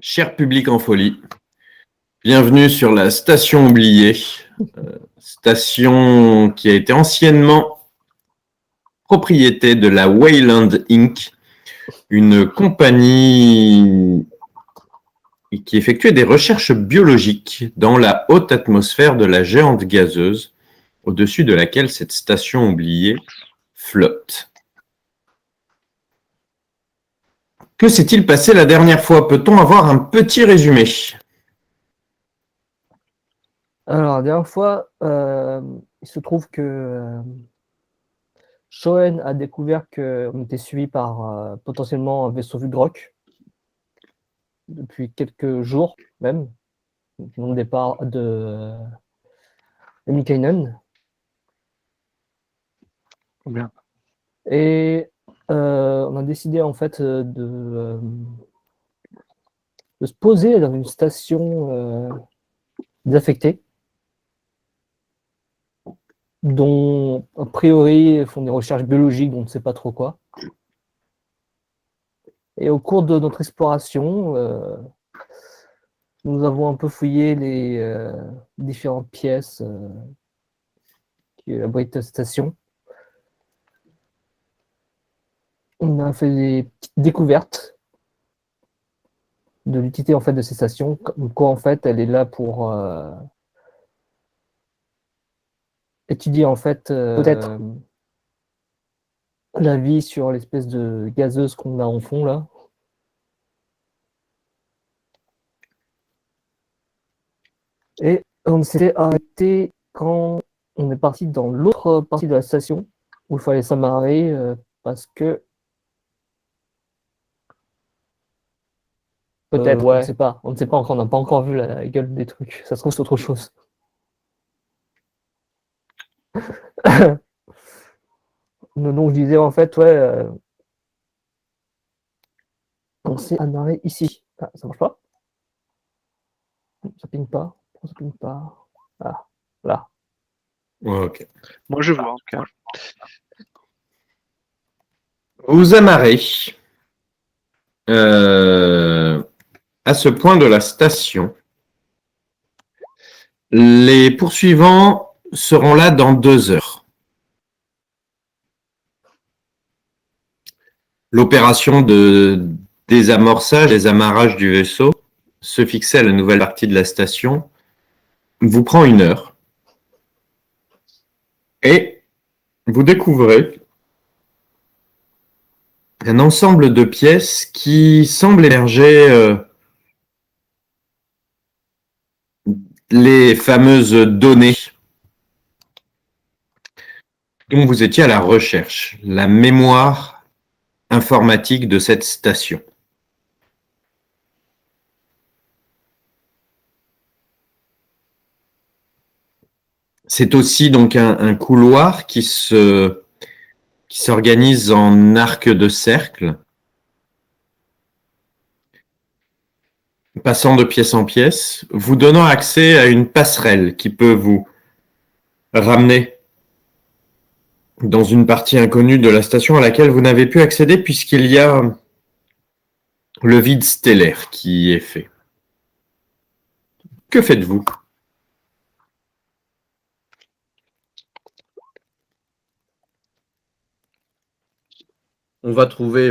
Cher public en folie, bienvenue sur la station oubliée, station qui a été anciennement propriété de la Wayland Inc., une compagnie qui effectuait des recherches biologiques dans la haute atmosphère de la géante gazeuse, au-dessus de laquelle cette station oubliée flotte. Que s'est-il passé la dernière fois? Peut-on avoir un petit résumé? Alors, la dernière fois, il se trouve que Shoen a découvert qu'on était suivi par potentiellement un vaisseau Vugrok depuis quelques jours même, au départ de Mikainen. Bien. Et on a décidé en fait de se poser dans une station désaffectée, dont a priori font des recherches biologiques, dont on ne sait pas trop quoi. Et au cours de notre exploration, nous avons un peu fouillé les différentes pièces qui abritent la station. On a fait des petites découvertes de l'utilité en fait de ces stations, comme quoi en fait elle est là pour étudier en fait peut-être la vie sur l'espèce de gazeuse qu'on a en fond là. Et on s'était arrêté quand on est parti dans l'autre partie de la station où il fallait s'amarrer parce que peut-être, ouais. On ne sait pas encore, on n'a pas encore vu la gueule des trucs. Ça se trouve, c'est autre chose. Donc, je disais en fait, ouais, on s'est amarré ici. Ah, ça marche pas? Ça ping pas? Ça ping pas? Ah, là. Ok. Moi, je vois, en tout cas. Vous amarrez à ce point de la station. Les poursuivants seront là dans 2 heures. L'opération de désamorçage, désamarrage du vaisseau se fixait à la nouvelle partie de la station vous prend 1 heure. Et vous découvrez un ensemble de pièces qui semblent héberger les fameuses données dont vous étiez à la recherche, la mémoire informatique de cette station. C'est aussi donc un couloir qui s'organise en arc de cercle, passant de pièce en pièce, vous donnant accès à une passerelle qui peut vous ramener dans une partie inconnue de la station à laquelle vous n'avez pu accéder puisqu'il y a le vide stellaire qui y est fait. Que faites-vous? On va trouver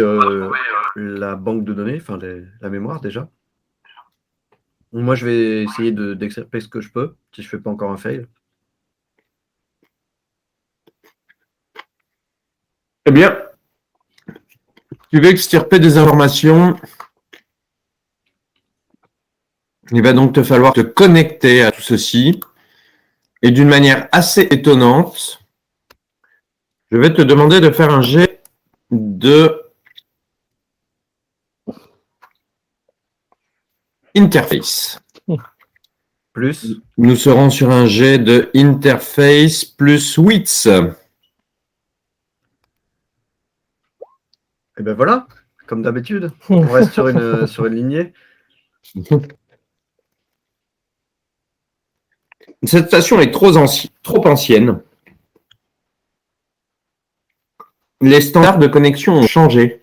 la banque de données, enfin la mémoire déjà. Moi, je vais essayer d'extirper ce que je peux, si je ne fais pas encore un fail. Eh bien, tu veux extirper des informations. Il va donc te falloir te connecter à tout ceci. Et d'une manière assez étonnante, je vais te demander de faire un jet de interface. Plus. Nous serons sur un jet de interface plus wits. Et ben voilà, comme d'habitude, on reste sur une lignée. Cette station est trop ancienne. Les standards de connexion ont changé.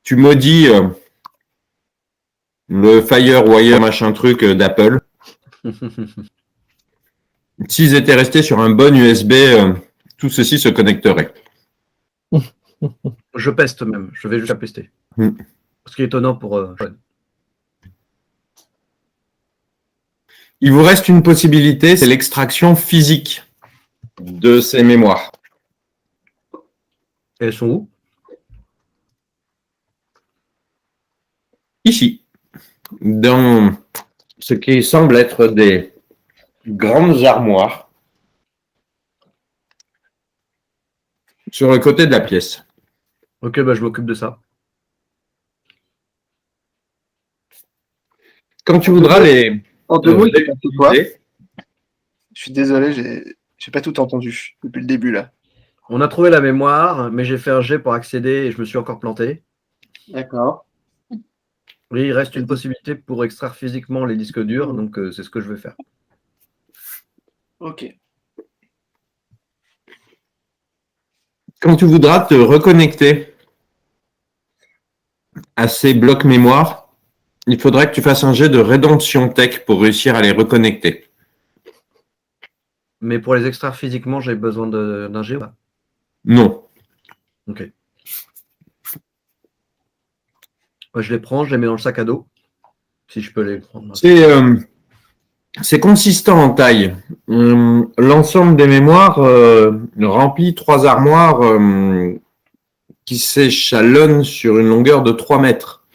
Tu maudis Le FireWire machin truc d'Apple. S'ils étaient restés sur un bon USB, tout ceci se connecterait. Je peste même, je vais juste la pester. Ce qui est étonnant pour Sean. Il vous reste une possibilité, c'est l'extraction physique de ces mémoires. Elles sont où? Ici, dans ce qui semble être des grandes armoires sur le côté de la pièce. Ok, bah, je m'occupe de ça. Quand tu voudras les... En deux mots, il s'est passé quoi? utiliser, Je suis désolé, j'ai pas tout entendu depuis le début là. On a trouvé la mémoire, mais j'ai fait un jet pour accéder et je me suis encore planté. D'accord. Oui, il reste une possibilité pour extraire physiquement les disques durs, donc c'est ce que je vais faire. Ok. quand tu voudras te reconnecter à ces blocs mémoire, il faudrait que tu fasses un jet de rédemption tech pour réussir à les reconnecter. Mais pour les extraire physiquement, j'ai besoin d'un jet ou pas? Non. Ok. Moi, je les prends, je les mets dans le sac à dos. Si je peux les prendre. C'est consistant en taille. L'ensemble des mémoires remplit 3 armoires qui s'échelonnent sur une longueur de 3 mètres.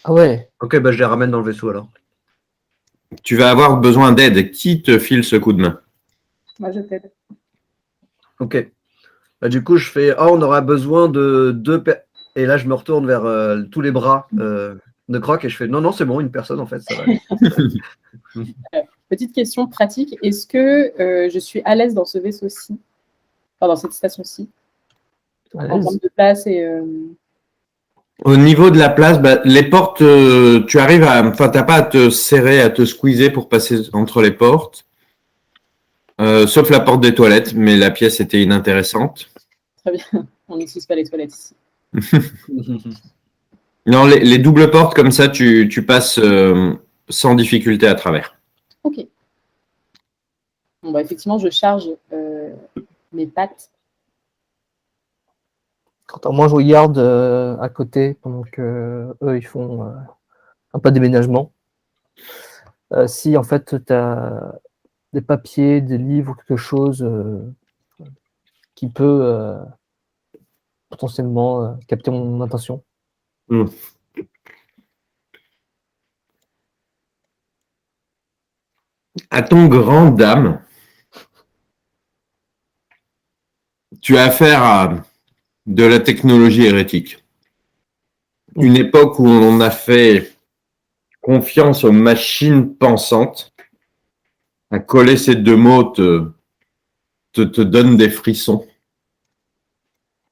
Ah ouais. Ok, bah, je les ramène dans le vaisseau alors. Tu vas avoir besoin d'aide. Qui te file ce coup de main? Moi, je t'aide. Ok. Bah, du coup, je fais on aura besoin de 2 et là, je me retourne vers tous les bras de Croc et je fais non, c'est bon, une personne en fait, ça va aller. Petite question pratique. Est-ce que je suis à l'aise dans ce vaisseau-ci? Enfin, dans cette station-ci? À En l'aise. termes de place et. Au niveau de la place, les portes, tu arrives à... Enfin, t'as pas à te serrer, à te squeezer pour passer entre les portes. Sauf la porte des toilettes, mais la pièce était inintéressante. Très bien. On n'utilise pas les toilettes ici. Non, les doubles portes comme ça, tu passes sans difficulté à travers. Ok. Bon, bah, effectivement, je charge mes pattes. Quand moi je regarde à côté pendant que eux ils font un pas de déménagement. Si en fait tu as des papiers, des livres, quelque chose qui peut potentiellement capter mon attention. À ton grand dame, tu as affaire à de la technologie hérétique. Une époque où on a fait confiance aux machines pensantes. À coller ces deux mots te donne des frissons.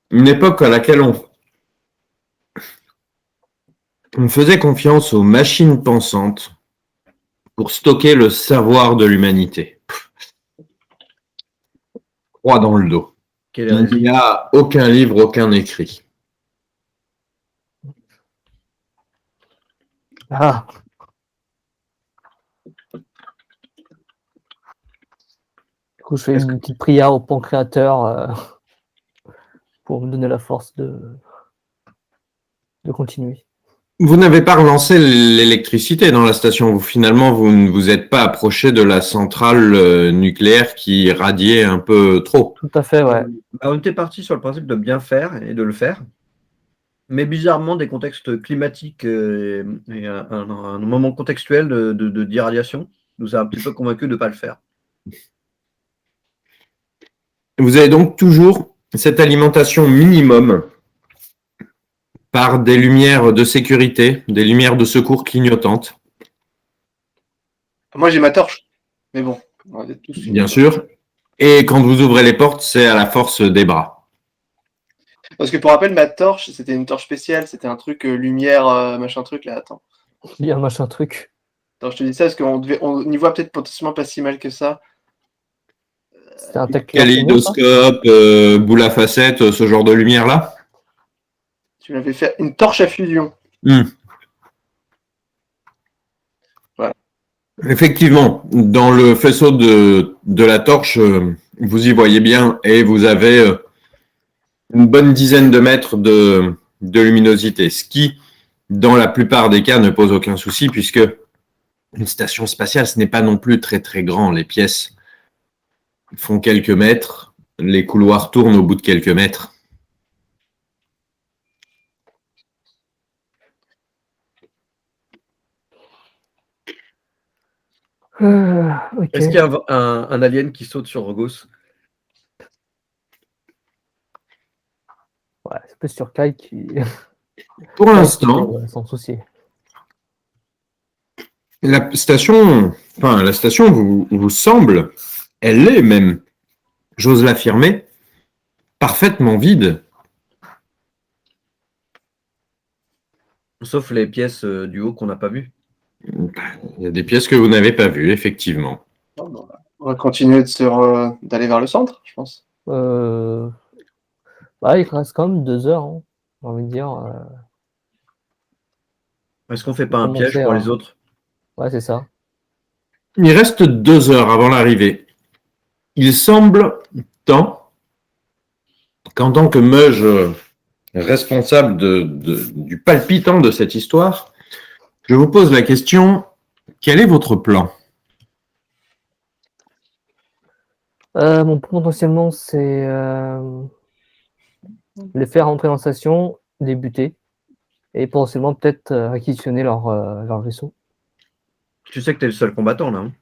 Une époque à laquelle on faisait confiance aux machines pensantes pour stocker le savoir de l'humanité. Croix dans le dos. Il n'y a aucun livre, aucun écrit. Ah. Du coup, je fais une petite prière au pancréateur pour me donner la force de continuer. Vous n'avez pas relancé l'électricité dans la station. Finalement, vous ne vous êtes pas approché de la centrale nucléaire qui radiait un peu trop. Tout à fait, ouais. On était parti sur le principe de bien faire et de le faire. Mais bizarrement, des contextes climatiques et un moment contextuel d'irradiation nous a un petit peu convaincus de ne pas le faire. Vous avez donc toujours cette alimentation minimum par des lumières de sécurité, des lumières de secours clignotantes. Moi j'ai ma torche, mais bon, on est tous. Bien sûr. Et quand vous ouvrez les portes, c'est à la force des bras. Parce que pour rappel, ma torche, c'était une torche spéciale, c'était un truc lumière, machin truc là, attends. Il y a un machin truc. Attends, je te dis ça parce on y voit peut-être potentiellement pas si mal que ça. C'était un tech. Kaléidoscope, boule à facettes, ce genre de lumière-là. Tu m'avais fait une torche à fusion. Effectivement, dans le faisceau de la torche, vous y voyez bien et vous avez une bonne dizaine de mètres de luminosité, ce qui, dans la plupart des cas, ne pose aucun souci puisque une station spatiale, ce n'est pas non plus très très grand. Les pièces font quelques mètres, les couloirs tournent au bout de quelques mètres. Ok. Est-ce qu'il y a un alien qui saute sur Rogos? Ouais, c'est plus sur Kai qui. Pour Kai l'instant, qui s'en soucier. la station vous semble, elle est même, j'ose l'affirmer, parfaitement vide. Sauf les pièces du haut qu'on n'a pas vues. Il y a des pièces que vous n'avez pas vues, effectivement. Bon, on va continuer d'aller vers le centre, je pense. Bah, il reste quand même 2 heures, hein, j'ai envie de dire. Est-ce qu'on fait pas un Commencer piège pour à- les autres? Ouais, c'est ça. Il reste 2 heures avant l'arrivée. Il semble temps qu'en tant que Meuge responsable du palpitant de cette histoire, je vous pose la question, quel est votre plan? Mon plan potentiellement, c'est les faire entrer dans la station, débuter, et potentiellement peut-être réquisitionner leur vaisseau. Tu sais que t'es le seul combattant là. Hein.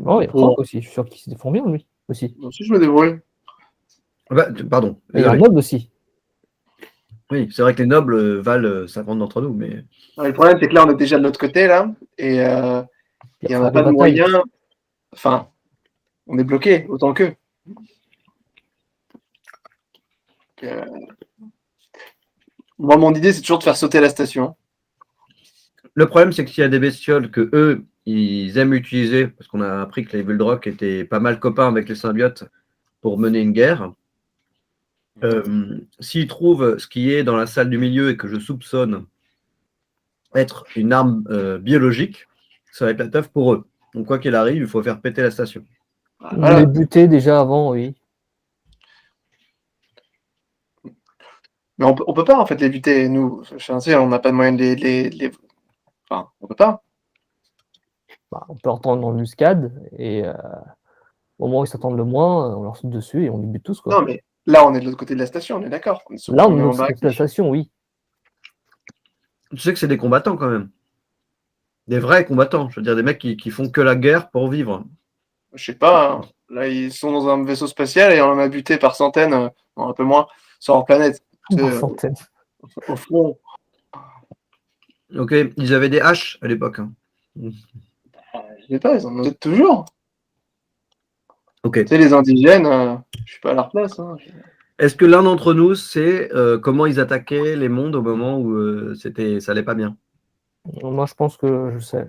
Oh, il y a Bon. Franck aussi, je suis sûr qu'il se défend bien, lui, aussi. Moi aussi, je me débrouille. Pardon. Et il y a un désolé. noble aussi. Oui, c'est vrai que les nobles valent 50 d'entre nous, mais Ouais, le problème, c'est que là, on est déjà de l'autre côté, là, et Il y on a n'a pas de moyens. Enfin, on est bloqué, autant qu'eux. Euh, Moi, mon idée, c'est toujours de faire sauter la station. le problème c'est que s'il y a des bestioles que eux ils aiment utiliser, parce qu'on a appris que les Vuldrock étaient pas mal copains avec les symbiotes pour mener une guerre. S'ils trouvent ce qui est dans la salle du milieu et que je soupçonne être une arme biologique, ça va être la teuf pour eux. Donc quoi qu'il arrive, il faut faire péter la station. Voilà. Débuter déjà avant, oui. Mais on peut pas, en fait, les buter, nous. Enfin, tu sais, on n'a pas de moyen de les... Enfin, on peut pas. Bah, on peut entendre dans l'embuscade, et au moment où ils s'attendent le moins, on leur saute dessus et on les bute tous, quoi. Non, mais là, on est de l'autre côté de la station, on est d'accord. Là, on est est dans en la station, oui. Tu sais que c'est des combattants quand même. Des vrais combattants. Je veux dire, des mecs qui font que la guerre pour vivre. Je sais pas. Hein. Là, ils sont dans un vaisseau spatial et on en a buté par centaines, non, un peu moins, sur leur planète. Tu sais, Par centaines. au front. Ok, ils avaient des haches à l'époque. Hein. Je sais pas, ils en ont peut-être toujours. Ok. Tu sais, les indigènes, je suis pas à leur place. Hein. Est-ce que l'un d'entre nous sait comment ils attaquaient les mondes au moment où ça allait pas bien? Moi, je pense que je sais.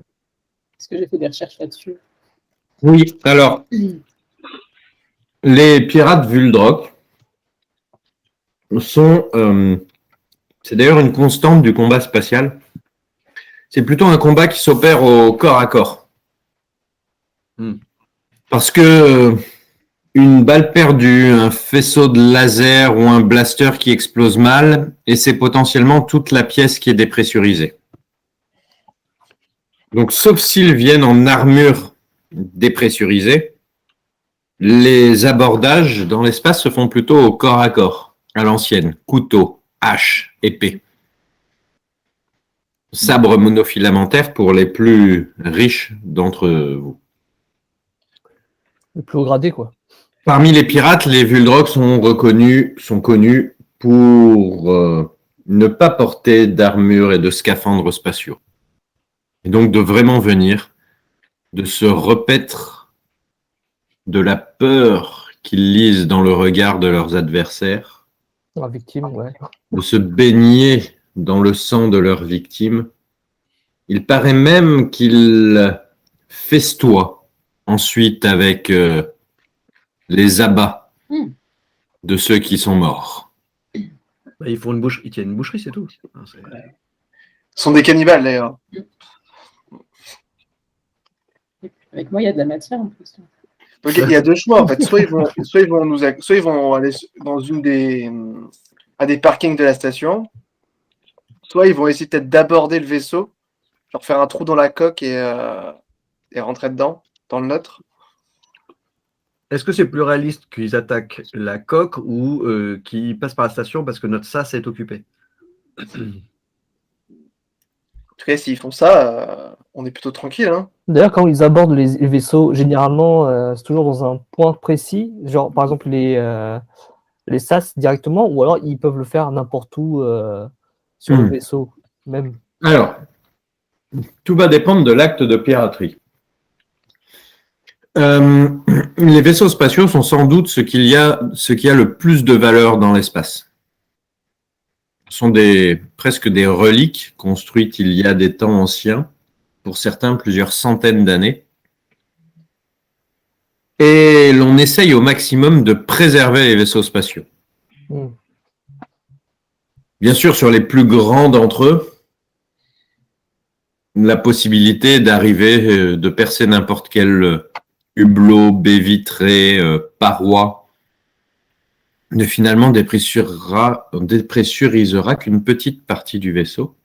Est-ce que j'ai fait des recherches là-dessus? Oui, alors, les pirates Vuldrock sont, c'est d'ailleurs une constante du combat spatial, c'est plutôt un combat qui s'opère au corps à corps. Parce que une balle perdue, un faisceau de laser ou un blaster qui explose mal, et c'est potentiellement toute la pièce qui est dépressurisée. Donc, sauf s'ils viennent en armure dépressurisée, les abordages dans l'espace se font plutôt au corps à corps, à l'ancienne, couteau, hache, épée. Sabre monofilamentaire pour les plus riches d'entre vous. Le plus haut gradé, quoi. Parmi les pirates, les Vuldrock sont connus pour ne pas porter d'armure et de scaphandres spatiaux. Et donc de vraiment venir, de se repaître de la peur qu'ils lisent dans le regard de leurs adversaires, La victime, ouais. de se baigner dans le sang de leurs victimes. Il paraît même qu'ils festoient ensuite avec les abats de ceux qui sont morts. Bah, ils tiennent une boucherie, c'est tout. Ce sont des cannibales, d'ailleurs. Avec moi, il y a de la matière en plus. Donc il y a deux choix en fait. Soit ils vont aller dans à des parkings de la station, soit ils vont essayer peut-être d'aborder le vaisseau, genre faire un trou dans la coque et rentrer dedans, dans le nôtre. Est-ce que c'est plus réaliste qu'ils attaquent la coque ou qu'ils passent par la station parce que notre sas est occupé? En tout cas, s'ils font ça, on est plutôt tranquille. Hein. D'ailleurs, quand ils abordent les vaisseaux, généralement, c'est toujours dans un point précis, genre par exemple les SAS directement, ou alors ils peuvent le faire n'importe où sur le vaisseau même. Alors, tout va dépendre de l'acte de piraterie. Les vaisseaux spatiaux sont sans doute ce qui a le plus de valeur dans l'espace. Ce sont presque des reliques construites il y a des temps anciens, pour certains plusieurs centaines d'années. Et l'on essaye au maximum de préserver les vaisseaux spatiaux. Bien sûr, sur les plus grands d'entre eux, la possibilité d'arriver, de percer n'importe quel hublot, baie vitrée, paroi, ne finalement dépressurisera qu'une petite partie du vaisseau.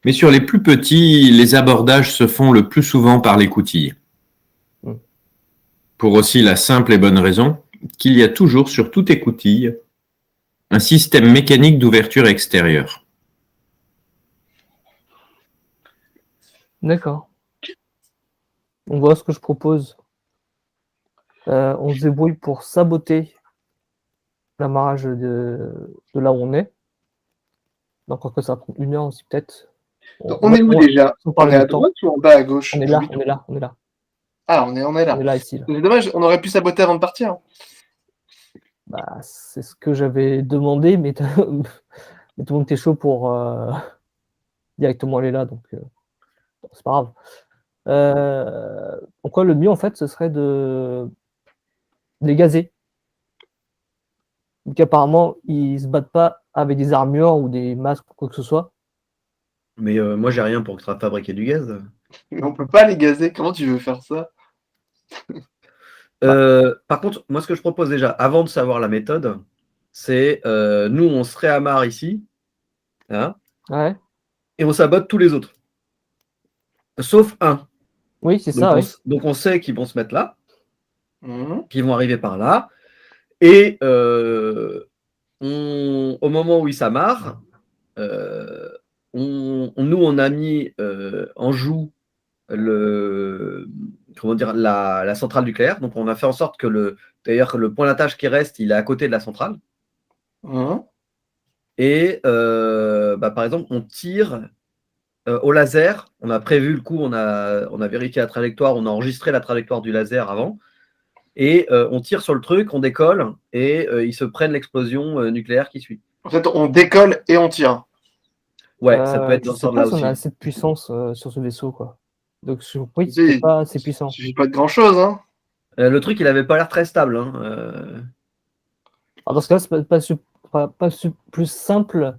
Mais sur les plus petits, les abordages se font le plus souvent par l'écoutille. Pour aussi la simple et bonne raison qu'il y a toujours sur toute écoutille un système mécanique d'ouverture extérieure. D'accord. On voit ce que je propose. On se débrouille pour saboter l'amarrage de là où on est. Donc, que ça prend 1 heure aussi, peut-être. On est où déjà? On est à droite ou en bas à gauche? On est là. Ah, on est là. On est là, ici. Là. C'est dommage, on aurait pu saboter avant de partir. Bah, c'est ce que j'avais demandé, mais tout le monde était chaud pour directement aller là, donc c'est pas grave. Donc quoi, le mieux en fait, ce serait de les gazer. Donc apparemment, ils se battent pas avec des armures ou des masques ou quoi que ce soit. Mais moi, j'ai rien pour fabriquer du gaz. Mais on peut pas les gazer. Comment tu veux faire ça? Par contre, moi, ce que je propose déjà, avant de savoir la méthode, c'est nous, on se réamarre ici, hein, Ouais. et on sabote tous les autres. Sauf un. Oui, c'est ça. Donc, on sait qu'ils vont se mettre là, qu'ils vont arriver par là, et au moment où ils s'amarrent, nous, on a mis en joue la centrale nucléaire. Donc, on a fait en sorte que d'ailleurs, le point d'attache qui reste, il est à côté de la centrale. Et par exemple, on tire au laser. On a prévu le coup, on a vérifié la trajectoire, on a enregistré la trajectoire du laser avant. Et on tire sur le truc, on décolle, et ils se prennent l'explosion nucléaire qui suit. En fait, on décolle et on tire. Ouais, ça peut être dans ce sens-là aussi. On a assez de puissance sur ce vaisseau, quoi. Donc, oui, c'est pas assez puissant. Il suffit pas de grand-chose, hein. Le truc, il avait pas l'air très stable. Hein. Alors, dans ce cas-là, c'est pas plus simple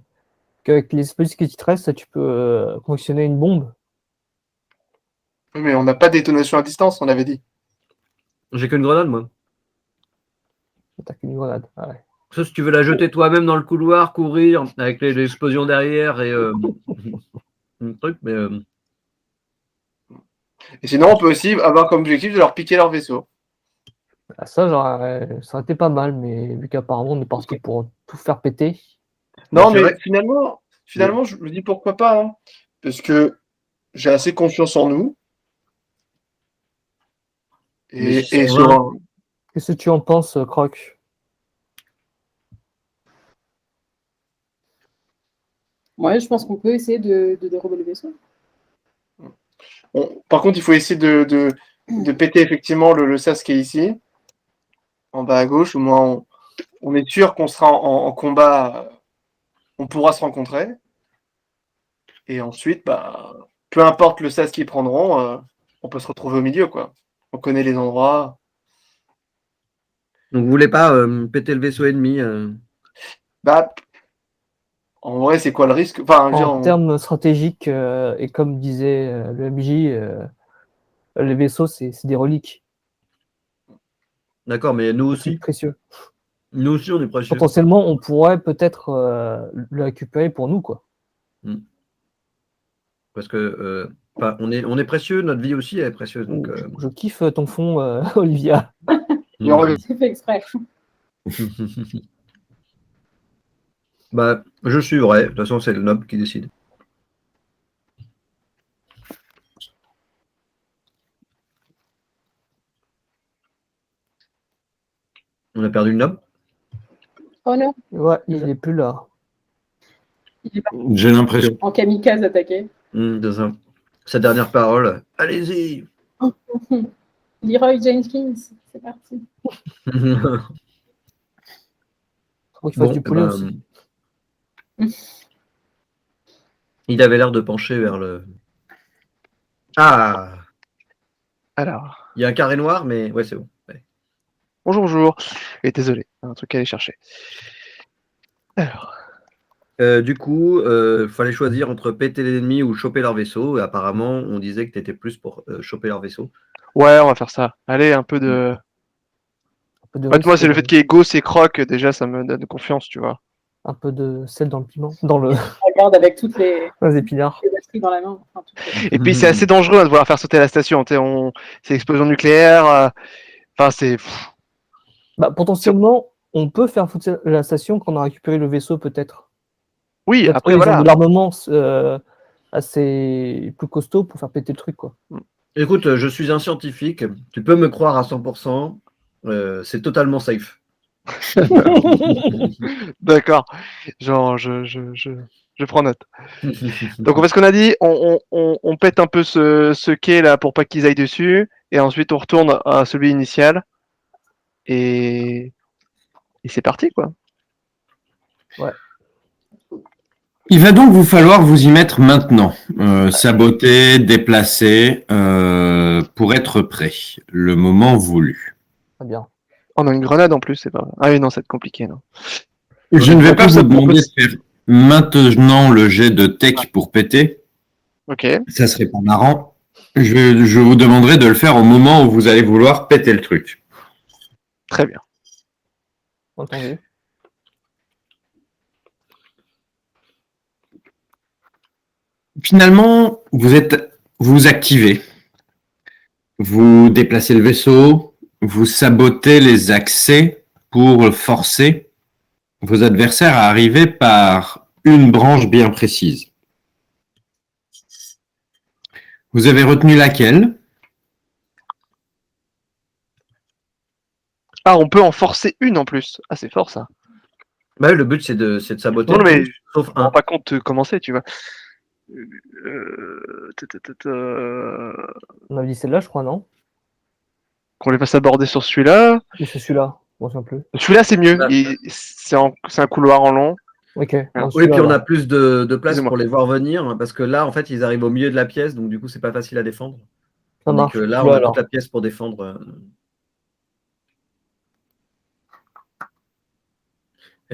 qu'avec les dispositifs qui te restent, tu peux fonctionner une bombe. Oui, mais on n'a pas de détonation à distance, on l'avait dit. J'ai qu'une grenade, moi. T'as qu'une grenade, ouais. Ça, si tu veux la jeter toi-même dans le couloir, courir, avec les explosions derrière et un truc, mais... Et sinon, on peut aussi avoir comme objectif de leur piquer leur vaisseau. Ça aurait été pas mal, mais vu qu'apparemment on est parti pour tout faire péter. Non, mais finalement, je me dis pourquoi pas, hein, parce que j'ai assez confiance en nous. Et Qu'est-ce que tu en penses, Croc? Ouais, je pense qu'on peut essayer de dérober le vaisseau. Par contre, il faut essayer de péter effectivement le sas qui est ici, en bas à gauche. Au moins, on est sûr qu'on sera en combat, on pourra se rencontrer. Et ensuite, peu importe le sas qu'ils prendront, on peut se retrouver au milieu, quoi. On connaît les endroits. Donc, vous voulez pas péter le vaisseau ennemi En vrai, c'est quoi le risque? En termes stratégiques, et comme disait le MJ, Les vaisseaux, c'est des reliques. D'accord, mais nous Des trucs aussi. précieux. Nous aussi, on est précieux. Potentiellement, on pourrait peut-être le récupérer pour nous, quoi. Parce que on est précieux, notre vie aussi elle est précieuse. Donc, Je kiffe ton fond, Olivia. Et on revient. C'est fait exprès. Bah, je suivrai. De toute façon, c'est le noble qui décide. On a perdu le noble. Oh non, Ouais, il est plus là. il est pas J'ai l'impression. en kamikaze attaqué. Sa dernière parole. Allez-y. Leroy Jenkins, c'est parti. Faut qu'il fasse Bon, du poulet aussi. il avait l'air de pencher vers le. Ah, Alors, il y a un carré noir, mais ouais, c'est bon. Ouais. bonjour, bonjour. Et désolé, un truc à aller chercher. Alors, Du coup, fallait choisir entre péter l'ennemi ou choper leur vaisseau. Et apparemment, on disait que tu étais plus pour choper leur vaisseau. ouais, on va faire ça. Allez, un peu de. Un peu de En fait, moi, risque, c'est le fait qu'il y ait Gauss et Croc, déjà, ça me donne confiance, tu vois. un peu de sel dans le piment, dans le Regarde avec toutes les épinards. batteries dans la main. Enfin, Et puis, c'est assez dangereux hein, de vouloir faire sauter la station. Tu sais, c'est explosion nucléaire. Enfin, c'est. Bah, potentiellement, on peut faire foutre la station quand on a récupéré le vaisseau, peut-être. Oui, Peut-être après, qu'ils voilà. ont de l'armement assez plus costaud pour faire péter le truc, quoi. Écoute, je suis un scientifique. Tu peux me croire à 100%. C'est totalement safe. D'accord. Genre, je prends note. Donc, ce qu'on a dit, on pète un peu ce quai là pour pas qu'ils aillent dessus, et ensuite on retourne à celui initial, et c'est parti quoi. Il va donc vous falloir vous y mettre maintenant. Saboter, déplacer, pour être prêt. Le moment voulu. Très bien. On a une grenade en plus, c'est pas. Ah oui, non, c'est compliqué, non. Je ne vais pas ça vous demander de faire maintenant le jet de tech pour péter. Ok. Ça serait pas marrant. Je vous demanderai de le faire au moment où vous allez vouloir péter le truc. Très bien. Entendu. Finalement, vous activez. Vous déplacez le vaisseau, vous sabotez les accès pour forcer vos adversaires à arriver par une branche bien précise. Vous avez retenu laquelle? Ah, on peut en forcer une en plus. Ah, c'est fort ça. Bah, le but, c'est de saboter. Non, mais tout, sauf je me rends un. pas compte de comment c'est, tu vois. On avait dit celle-là, je crois, non? Qu'on les fasse aborder sur celui-là. Ou c'est celui-là? Je m'en souviens plus. Celui-là, c'est mieux. Ah. C'est un couloir en long. Ok. Ah, non, Oui, celui-là, puis on a alors. plus de place Excusez-moi. pour les voir venir, parce que là, en fait, ils arrivent au milieu de la pièce, donc du coup, c'est pas facile à défendre. Ça Tandis marche. que là, Celui-là, on a alors. toute la pièce pour défendre.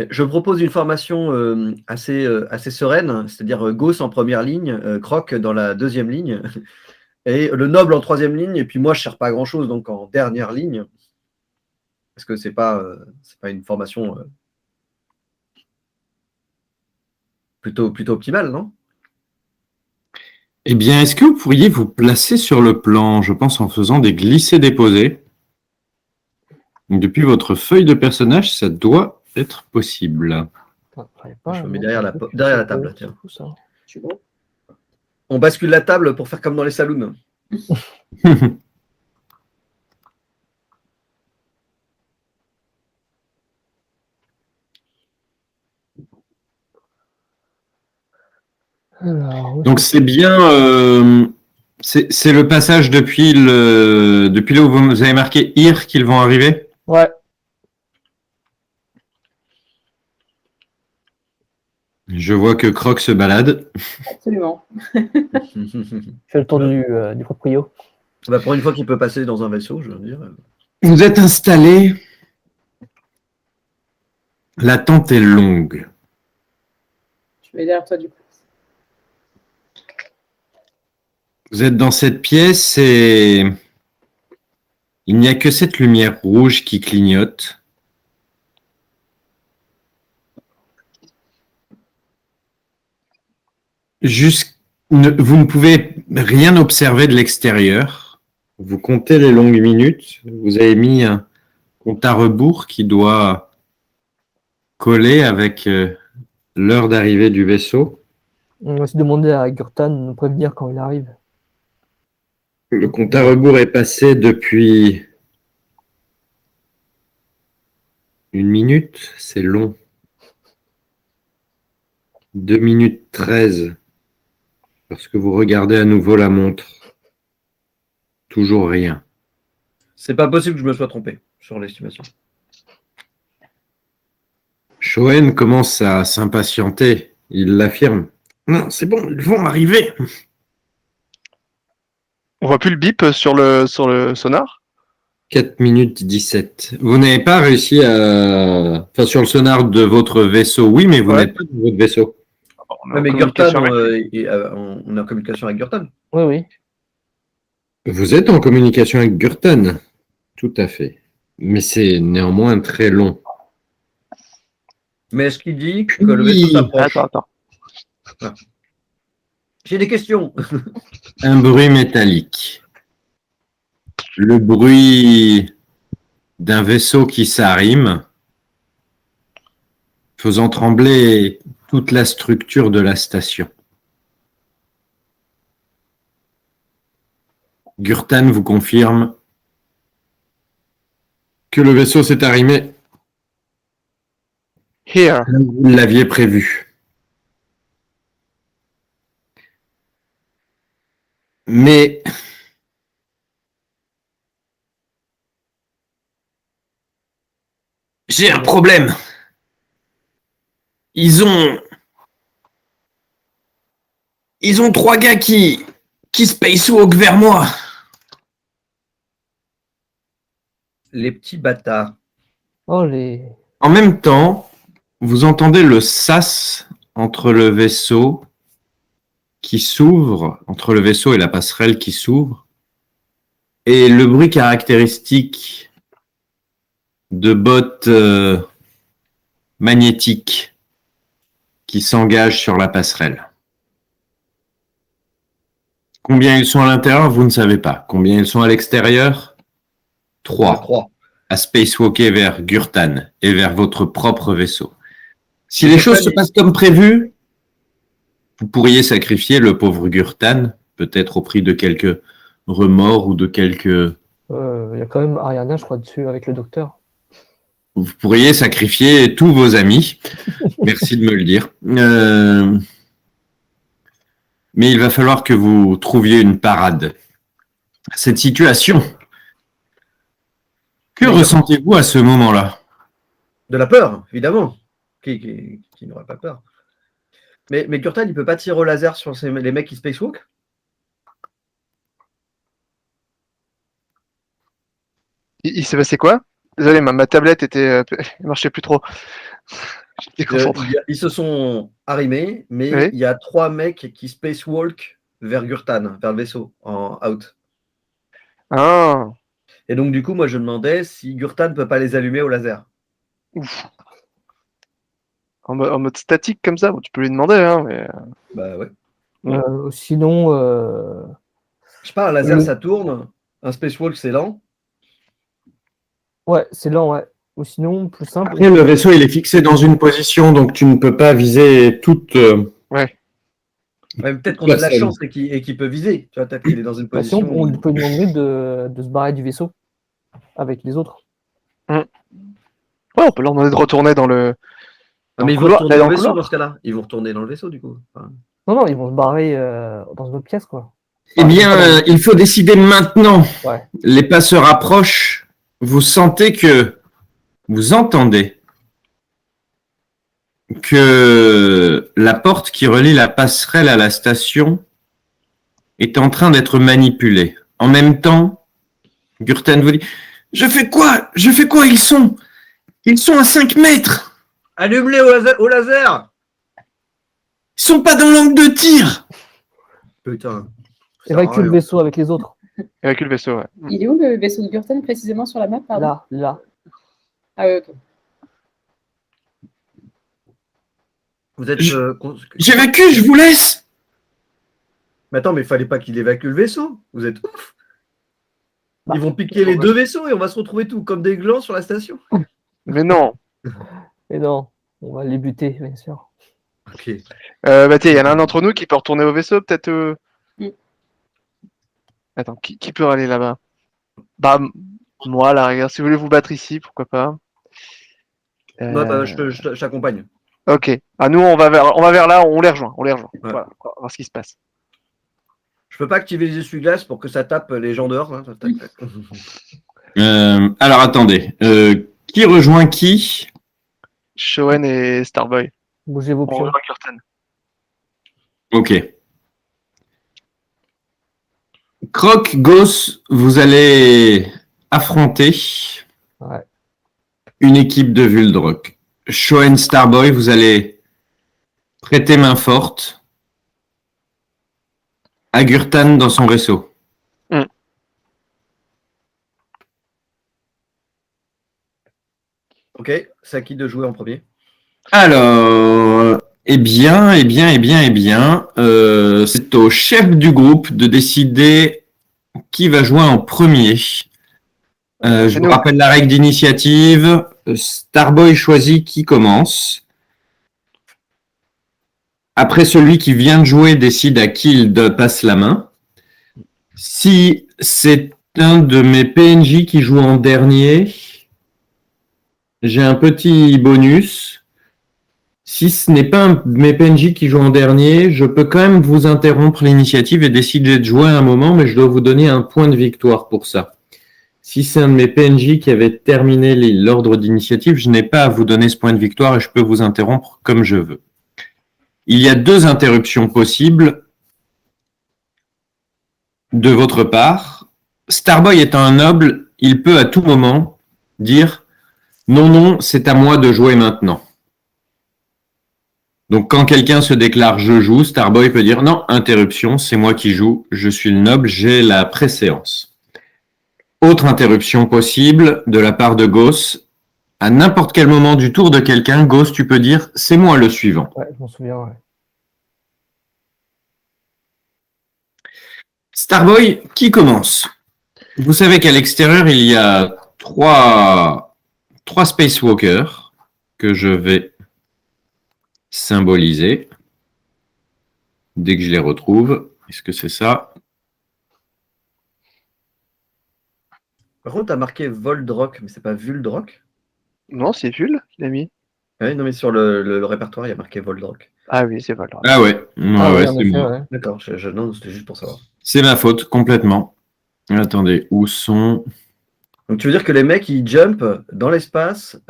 Je propose une formation assez sereine, c'est-à-dire Gauss en première ligne, Croc dans la deuxième ligne, et le noble en troisième ligne, et puis moi, je ne sers pas à grand-chose, donc en dernière ligne, parce que c'est pas une formation plutôt optimale, non? Eh bien, est-ce que vous pourriez vous placer sur le plan, je pense, en faisant des glissés-déposés? Depuis votre feuille de personnage, ça doit être possible. Putain, fallait Je me mets mettre derrière un truc la sur table, eux, tiens. c'est fou, ça. Tu vois. On bascule la table pour faire comme dans les saloons. Alors, Donc c'est bien, c'est le passage depuis là où vous avez marqué IR qu'ils vont arriver. ouais. Je vois que Croc se balade. Absolument. Fais le tour du proprio. Bah, pour une fois qu'il peut passer dans un vaisseau, je veux dire. Vous êtes installés. L'attente est longue. Je vais derrière toi du coup. Vous êtes dans cette pièce et il n'y a que cette lumière rouge qui clignote. Vous ne pouvez rien observer de l'extérieur. Vous comptez les longues minutes. Vous avez mis un compte à rebours qui doit coller avec l'heure d'arrivée du vaisseau. On va aussi demander à Gurtan de nous prévenir quand il arrive. Le compte à rebours est passé depuis 1 minute, c'est long. 2 minutes 13. Lorsque vous regardez à nouveau la montre, toujours rien. C'est pas possible que je me sois trompé sur l'estimation. Shoen commence à s'impatienter. Il l'affirme. Non, c'est bon, ils vont arriver. On voit plus le bip sur le sonar. 4 minutes 17. Vous n'avez pas réussi à... Enfin, sur le sonar de votre vaisseau, oui, mais vous Ouais. n'êtes pas dans votre vaisseau. On est Ouais, en mais communication Gurtan, avec lui. on est en communication avec Gurtan. Oui, oui. Vous êtes en communication avec Gurtan. Tout à fait. Mais c'est néanmoins très long. Mais est-ce qu'il dit que le vaisseau s'approche? Attends. J'ai des questions. Un bruit métallique. Le bruit d'un vaisseau qui s'arrime, faisant trembler toute la structure de la station. Gurtan vous confirme que le vaisseau s'est arrimé Here. comme vous l'aviez prévu. Mais j'ai un problème. Ils ont 3 gars qui spacewalk vers moi. Les petits bâtards. Oh, les... En même temps, vous entendez le sas entre le vaisseau qui s'ouvre, entre le vaisseau et la passerelle qui s'ouvre, et le bruit caractéristique de bottes magnétiques qui s'engagent sur la passerelle. Combien ils sont à l'intérieur, vous ne savez pas. Combien ils sont à l'extérieur? 3. 3. À spacewalker vers Gurtan et vers votre propre vaisseau. Si les choses se passent comme prévu, vous pourriez sacrifier le pauvre Gurtan, peut-être au prix de quelques remords ou de quelques... Il y a quand même Ariana, je crois, dessus avec le docteur. Vous pourriez sacrifier tous vos amis. Merci de me le dire. Mais il va falloir que vous trouviez une parade. Cette situation, que ressentez-vous à ce moment-là? De la peur, évidemment. Qui n'aurait pas peur? Mais Gurtan, il peut pas tirer au laser sur les mecs qui spacewalk? Il s'est passé quoi? Désolé, ma tablette elle marchait plus trop. J'étais concentré. Ils se sont arrimés, mais Oui. il y a 3 mecs qui spacewalk vers Gurtan, vers le vaisseau, en out. Ah, Et donc, du coup, moi, je demandais si Gurtan ne peut pas les allumer au laser. ouf. En mode statique comme ça, bon, tu peux lui demander, hein, mais... Bah ouais. Sinon, Je sais pas, un laser, ça tourne. Un spacewalk, c'est lent. ouais, c'est lent, ouais. Ou sinon, plus simple. Après, le vaisseau, il est fixé dans une position, donc tu ne peux pas viser toute... Ouais. Ouais, peut-être qu'on a de la chance et qu'il peut viser. Tu vois, peut-être qu'il est dans une Bah, position. sinon, on lui peut demander de se barrer du vaisseau avec les autres. Ouais, on peut leur demander de retourner dans le... Ah, mais ils vont couloir, retourner dans dans le le vaisseau couloir. dans ce cas-là. Ils vont retourner dans le vaisseau, du coup. Enfin, Non, ils vont se barrer dans une autre pièce, quoi. Eh bien, il faut décider maintenant. Ouais. Les pas se rapprochent. Vous sentez que... Vous entendez que la porte qui relie la passerelle à la station est en train d'être manipulée. En même temps, Gurtan vous dit « Je fais quoi? Ils sont à 5 mètres. allume-les au laser. Ils sont pas dans l'angle de tir. » Putain. sert à Évacue le rien. vaisseau avec les autres. Évacue le vaisseau, ouais. Il est où le vaisseau de Gurten précisément sur la map, pardon? Là. Ah ouais, ok. Vous êtes. J'évacue, je vous laisse. Mais attends, mais il fallait pas qu'il évacue le vaisseau. Vous êtes ouf. Bah, Ils vont piquer les 2 vaisseaux et on va se retrouver tout comme des glands sur la station. Mais non. Et non, on va les buter, bien sûr. Ok. Bah tiens, il y en a un d'entre nous qui peut retourner au vaisseau, peut-être. Mm. Attends, qui peut aller là-bas? Bah, moi, à la rigueur, si vous voulez vous battre ici, pourquoi pas. Non, je t'accompagne. Ok. Ah, nous, on va vers là, on les rejoint. Ouais. Voilà, on va voir ce qui se passe. Je peux pas activer les essuie-glaces pour que ça tape les gens dehors. Hein. Tac, tac. Alors attendez. Qui rejoint qui? Showen et Starboy. Bougez vos On pions. rejoint Curtin. Ok. Croc, Gauss, vous allez affronter Ouais. une équipe de Vuldrock. Shoen, Starboy, vous allez prêter main forte à Gurtan dans son vaisseau. Ok, c'est à qui de jouer en premier? Alors, c'est au chef du groupe de décider qui va jouer en premier. Je C'est vous nous. rappelle la règle d'initiative. Starboy choisit qui commence. Après, celui qui vient de jouer décide à qui il passe la main. Si c'est un de mes PNJ qui joue en dernier, j'ai un petit bonus. Si ce n'est pas un de mes PNJ qui joue en dernier, je peux quand même vous interrompre l'initiative et décider de jouer à un moment, mais je dois vous donner un point de victoire pour ça. Si c'est un de mes PNJ qui avait terminé l'ordre d'initiative, je n'ai pas à vous donner ce point de victoire et je peux vous interrompre comme je veux. Il y a 2 interruptions possibles de votre part. Starboy étant un noble, il peut à tout moment dire « Non, c'est à moi de jouer maintenant ». Donc quand quelqu'un se déclare « Je joue », Starboy peut dire « Non, interruption, c'est moi qui joue, je suis le noble, j'ai la préséance ». Autre interruption possible de la part de Gauss. À n'importe quel moment du tour de quelqu'un, Gauss, tu peux dire « C'est moi le suivant ». Ouais, je m'en souviens, ouais. Starboy, qui commence? Vous savez qu'à l'extérieur, il y a trois spacewalkers que je vais symboliser dès que je les retrouve. Est-ce que c'est ça? Par contre, tu as marqué Voldrock, mais c'est pas Vuldrock. Non, c'est Vul, il a mis. Ouais, non, mais sur le répertoire, il y a marqué Voldrock. Ah oui, c'est Vol. Ah ouais, ouais, en c'est effet, moi. ouais. D'accord, non, c'était juste pour savoir. C'est ma faute, complètement. Attendez, où sont... Donc tu veux dire que les mecs, ils jump dans l'espace,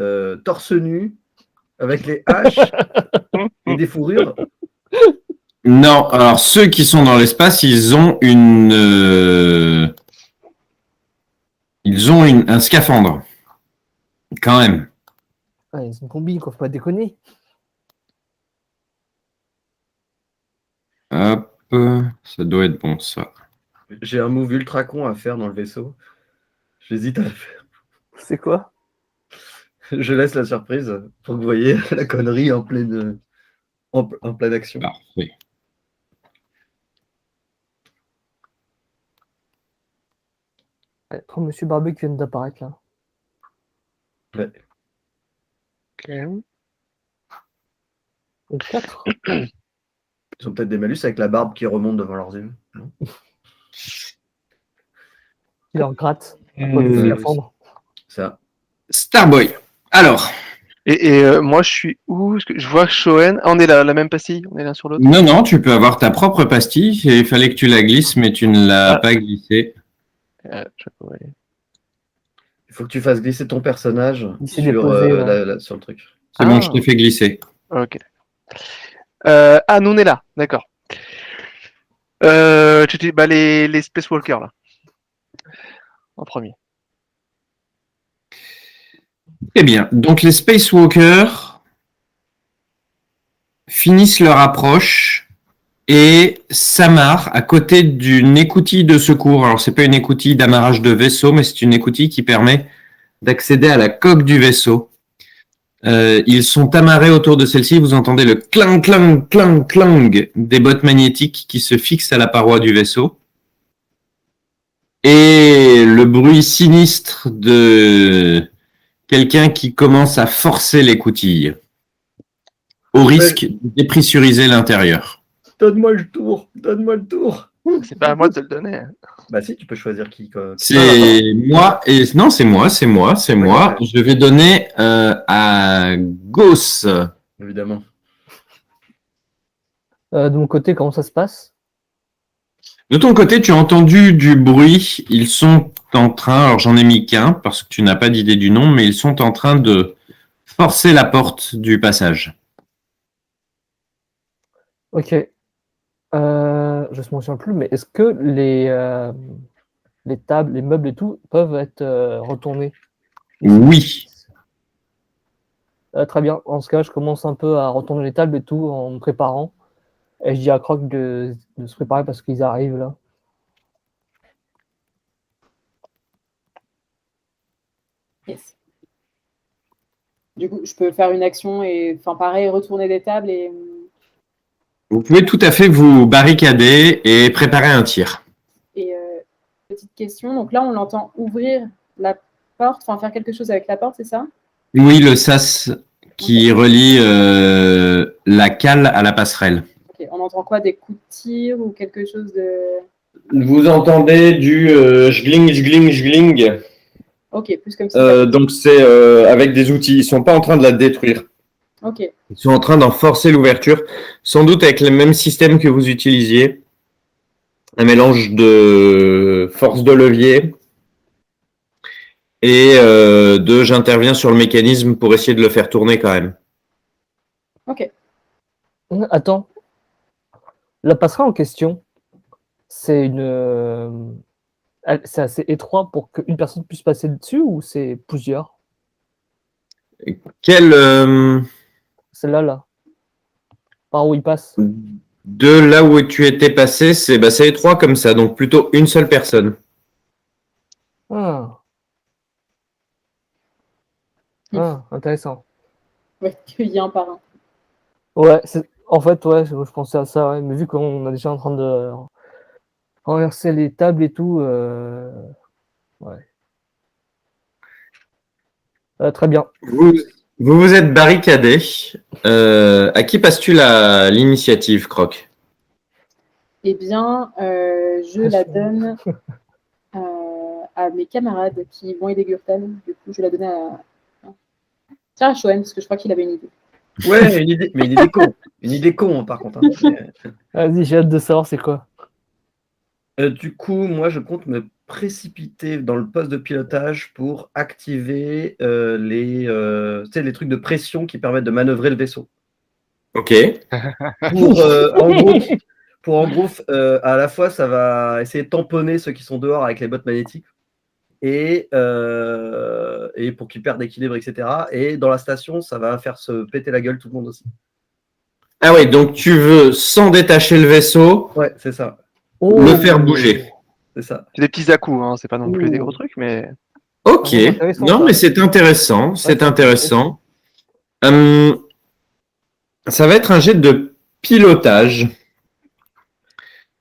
torse nu, avec les haches et des fourrures? Non, alors ceux qui sont dans l'espace, ils ont un scaphandre. Quand même. Ouais, c'est une combi, quoi, faut pas déconner. Hop, ça doit être bon, ça. J'ai un move ultra con à faire dans le vaisseau. J'hésite à le faire. C'est quoi? Je laisse la surprise pour que vous voyez la connerie en pleine action. Parfait. Ouais, oh, Monsieur Barbu qui vient d'apparaître là. Ouais. Ok. Donc 4. Ils ont peut-être des malus avec la barbe qui remonte devant leurs yeux. Non. Il leur gratte. À cause du scaphandre. Ça. Starboy. Alors, Et moi, je suis où? Parce que je vois Shoen. Ah, on est la même pastille, on est l'un sur l'autre. non, tu peux avoir ta propre pastille. Il fallait que tu la glisses, mais tu ne l'as Ah. pas glissée. Ouais. Il faut que tu fasses glisser ton personnage Il s'est sur, déposé, ouais. sur le truc. C'est bon, je t'ai fait glisser. Ok. Nous on est là, d'accord. Les Spacewalkers là. En premier. Très bien. Donc, les Spacewalkers finissent leur approche et s'amarre à côté d'une écoutille de secours. Alors, c'est pas une écoutille d'amarrage de vaisseau, mais c'est une écoutille qui permet d'accéder à la coque du vaisseau. Ils sont amarrés autour de celle-ci. Vous entendez le clang, clang, clang, clang des bottes magnétiques qui se fixent à la paroi du vaisseau. Et le bruit sinistre de quelqu'un qui commence à forcer l'écoutille au risque de dépressuriser l'intérieur. Donne-moi le tour, donne-moi le tour. C'est pas à moi de te le donner. Bah si, tu peux choisir qui. Quoi. C'est moi et non, c'est moi. Ouais. Je vais donner à Gauss. Évidemment. De mon côté, comment ça se passe? De ton côté, tu as entendu du bruit. Ils sont en train, alors j'en ai mis qu'un parce que tu n'as pas d'idée du nom, mais ils sont en train de forcer la porte du passage. Ok. Je ne me souviens plus, mais est-ce que les tables, les meubles et tout peuvent être retournés? Oui. Très bien. En ce cas, je commence un peu à retourner les tables et tout en me préparant. Et je dis à Croc de se préparer parce qu'ils arrivent là. Yes. Du coup, je peux faire une action et, enfin, pareil, retourner des tables et. Vous pouvez tout à fait vous barricader et préparer un tir. Et petite question, donc là, on l'entend ouvrir la porte, enfin faire quelque chose avec la porte, c'est ça? Oui, le sas qui relie la cale à la passerelle. Ok, on entend quoi? Des coups de tir ou quelque chose de. Vous entendez du jgling, jgling, jgling. Ok, plus comme ça. Donc c'est avec des outils. Ils sont pas en train de la détruire. Ok, Ils sont en train d'en forcer l'ouverture, sans doute avec le même système que vous utilisiez. Un mélange de force de levier et de j'interviens sur le mécanisme pour essayer de le faire tourner quand même. ok. Attends. La passerelle en question, c'est c'est assez étroit pour qu'une personne puisse passer dessus ou c'est plusieurs? Quel Celle-là, là. Par où il passe? de là où tu étais passé, c'est étroit comme ça, donc plutôt une seule personne. Ah. Ah, intéressant. Ouais, qu'il y a un par un. Ouais, en fait, ouais, je pensais à ça, ouais. Mais vu qu'on est déjà en train de renverser les tables et tout, ouais. Très bien. Vous êtes barricadé. À qui passes-tu l'initiative, Croc? Eh bien, je la donne à mes camarades qui vont aider Gurtan. Du coup, je vais la donner à. Tiens, à Shoen, parce que je crois qu'il avait une idée. Ouais, une idée, mais une idée con. Une idée con, par contre. Hein. Vas-y, j'ai hâte de savoir c'est quoi. Du coup, moi, je compte me précipiter dans le poste de pilotage pour activer tu sais, les trucs de pression qui permettent de manœuvrer le vaisseau. Ok. Pour en gros, à la fois, ça va essayer de tamponner ceux qui sont dehors avec les bottes magnétiques et pour qu'ils perdent l'équilibre, etc. Et dans la station, ça va faire se péter la gueule tout le monde aussi. Ah oui, donc tu veux, sans détacher le vaisseau, Ouais, c'est ça. le faire bouger. C'est ça. C'est des petits à-coups, hein, c'est pas non plus des gros trucs, mais. Ok. Ah, intéressant, Non, ça. mais c'est intéressant. C'est Ouais, intéressant. Ça va être un jet de pilotage.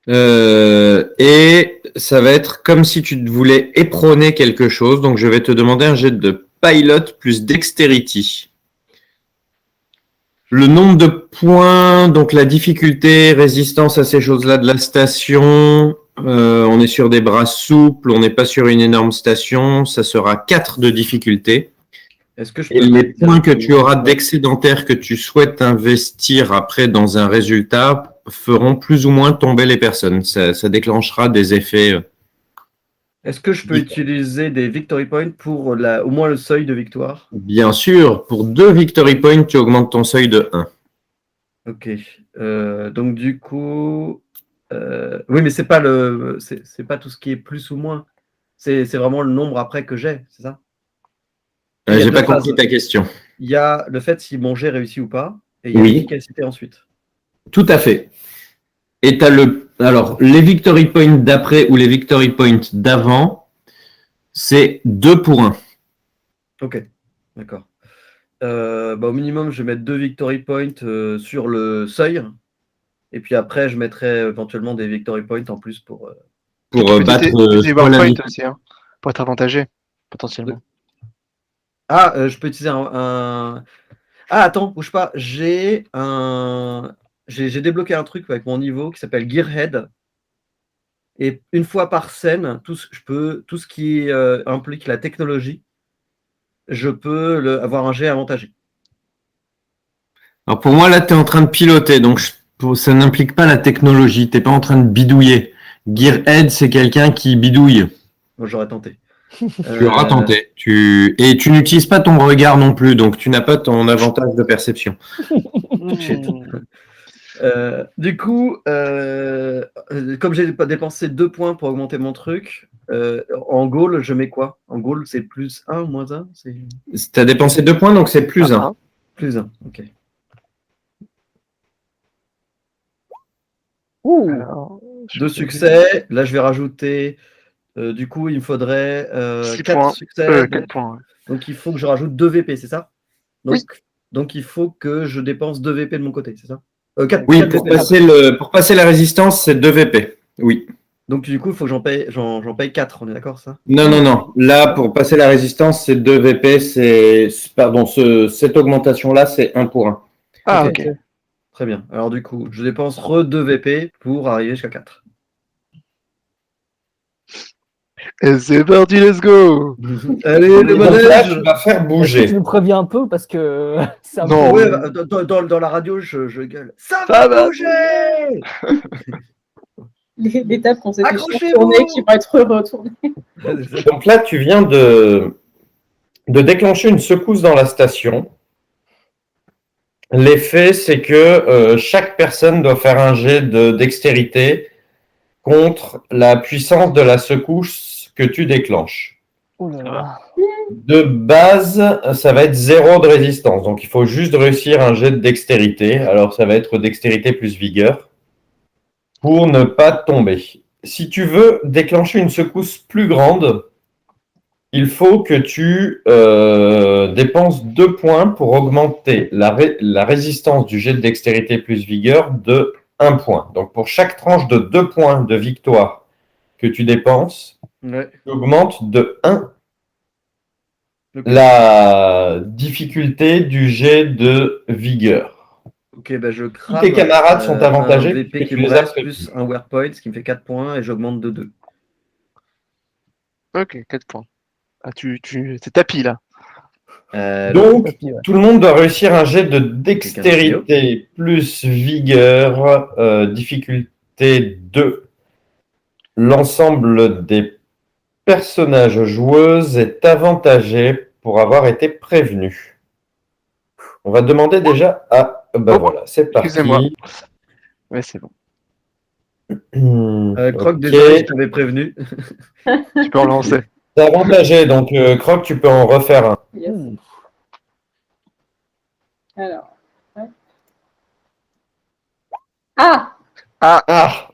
Et ça va être comme si tu voulais éperonner quelque chose. Donc, je vais te demander un jet de pilot plus dexterity. Le nombre de points, donc la difficulté, résistance à ces choses-là de la station. On est sur des bras souples, on n'est pas sur une énorme station. Ça sera 4 de difficulté. Est-ce que je Et peux les points que tu directement- auras d'excédentaire que tu souhaites investir après dans un résultat feront plus ou moins tomber les personnes. Ça déclenchera des effets. Est-ce que je peux utiliser des victory points pour au moins le seuil de victoire? Bien sûr, pour 2 victory points, tu augmentes ton seuil de 1. Ok. Donc du coup, oui, mais c'est pas c'est pas tout ce qui est plus ou moins. C'est vraiment le nombre après que j'ai, c'est ça? Il y a J'ai deux pas compris phases. ta question. Il y a le fait si mon jet réussit ou pas, et il y a Oui. l'efficacité ensuite. Tout à fait. Et t'as alors, les victory points d'après ou les victory points d'avant, c'est 2 pour 1. Ok, d'accord. Au minimum, je vais mettre 2 victory points sur le seuil. Et puis après, je mettrai éventuellement des victory points en plus pour. Pour Tu peux battre utiliser soit la Warpoint victoire. aussi, hein, pour être avantagé, potentiellement. Ah, je peux utiliser Ah, attends, bouge pas. J'ai débloqué un truc avec mon niveau qui s'appelle Gearhead. Et une fois par scène, tout ce qui implique la technologie, je peux avoir un jet avantagé. Alors pour moi, là, tu es en train de piloter, donc ça n'implique pas la technologie. Tu n'es pas en train de bidouiller. Gearhead, c'est quelqu'un qui bidouille. Moi, j'aurais tenté. Tu auras tenté. Et tu n'utilises pas ton regard non plus, donc tu n'as pas ton avantage de perception. Shit. Du coup, comme j'ai dépensé 2 points pour augmenter mon truc, en goal, je mets quoi? En goal, c'est plus 1 ou moins 1? Tu as dépensé 2 points, donc c'est plus 1. Plus 1, ok. Alors, 2 succès. Là, je vais rajouter. Du coup, il me faudrait 6 4 points. succès. 4 points. Ouais. Donc, il faut que je rajoute 2 VP, c'est ça? Donc, Oui. donc, il faut que je dépense 2 VP de mon côté, c'est ça? 4, Oui, 4 pour VP. passer la résistance, c'est 2 VP. Oui. Donc, du coup, il faut que j'en paye 4, on est d'accord, ça? Non. Là, pour passer la résistance, c'est 2 VP. Pardon, cette augmentation-là, c'est 1 pour 1. Ah, Ok. ok. Très bien. Alors, du coup, je dépense 2 VP pour arriver jusqu'à 4. Et c'est parti, let's go! Allez, le Donc là, manège! tu vas faire Est-ce que bouger. tu nous préviens un peu parce que c'est un Non. peu. Ouais, dans la radio, je gueule. Ça Ça va va bouger! L'étape qu'on s'est fait Accrochez-vous! tourner qui va être retournée. Donc là, tu viens de déclencher une secousse dans la station. L'effet, c'est que chaque personne doit faire un jet de dextérité contre la puissance de la secousse que tu déclenches. Oh là là. De base, ça va être 0 de résistance. Donc, il faut juste réussir un jet de dextérité. Alors, ça va être dextérité plus vigueur pour ne pas tomber. Si tu veux déclencher une secousse plus grande, il faut que tu dépenses 2 points pour augmenter la résistance du jet de dextérité plus vigueur de 1 point. Donc, pour chaque tranche de 2 points de victoire que tu dépenses, Ouais. tu augmentes de 1 Ok. la difficulté du jet de vigueur. Ok, bah je Tous crame tes camarades sont avantagés un VP puisque qui tu me les as reste plus un wear point, ce qui me fait 4 points, et j'augmente de 2. Ok, 4 points. Ah, c'est tapis, là. Donc, Tapis, ouais. tout le monde doit réussir un jet de dextérité plus vigueur, difficulté 2. L'ensemble des personnages joueuses est avantagé pour avoir été prévenu. On va demander déjà à... Ben Oh, voilà, c'est parti. excusez-moi. Ouais, c'est bon. Croc, Ok. désolé, je t'avais prévenu. Tu peux relancer. C'est avantagé, donc Croc, tu peux en refaire un. Yes. Ouh. Alors. Ouais. Ah! Ah,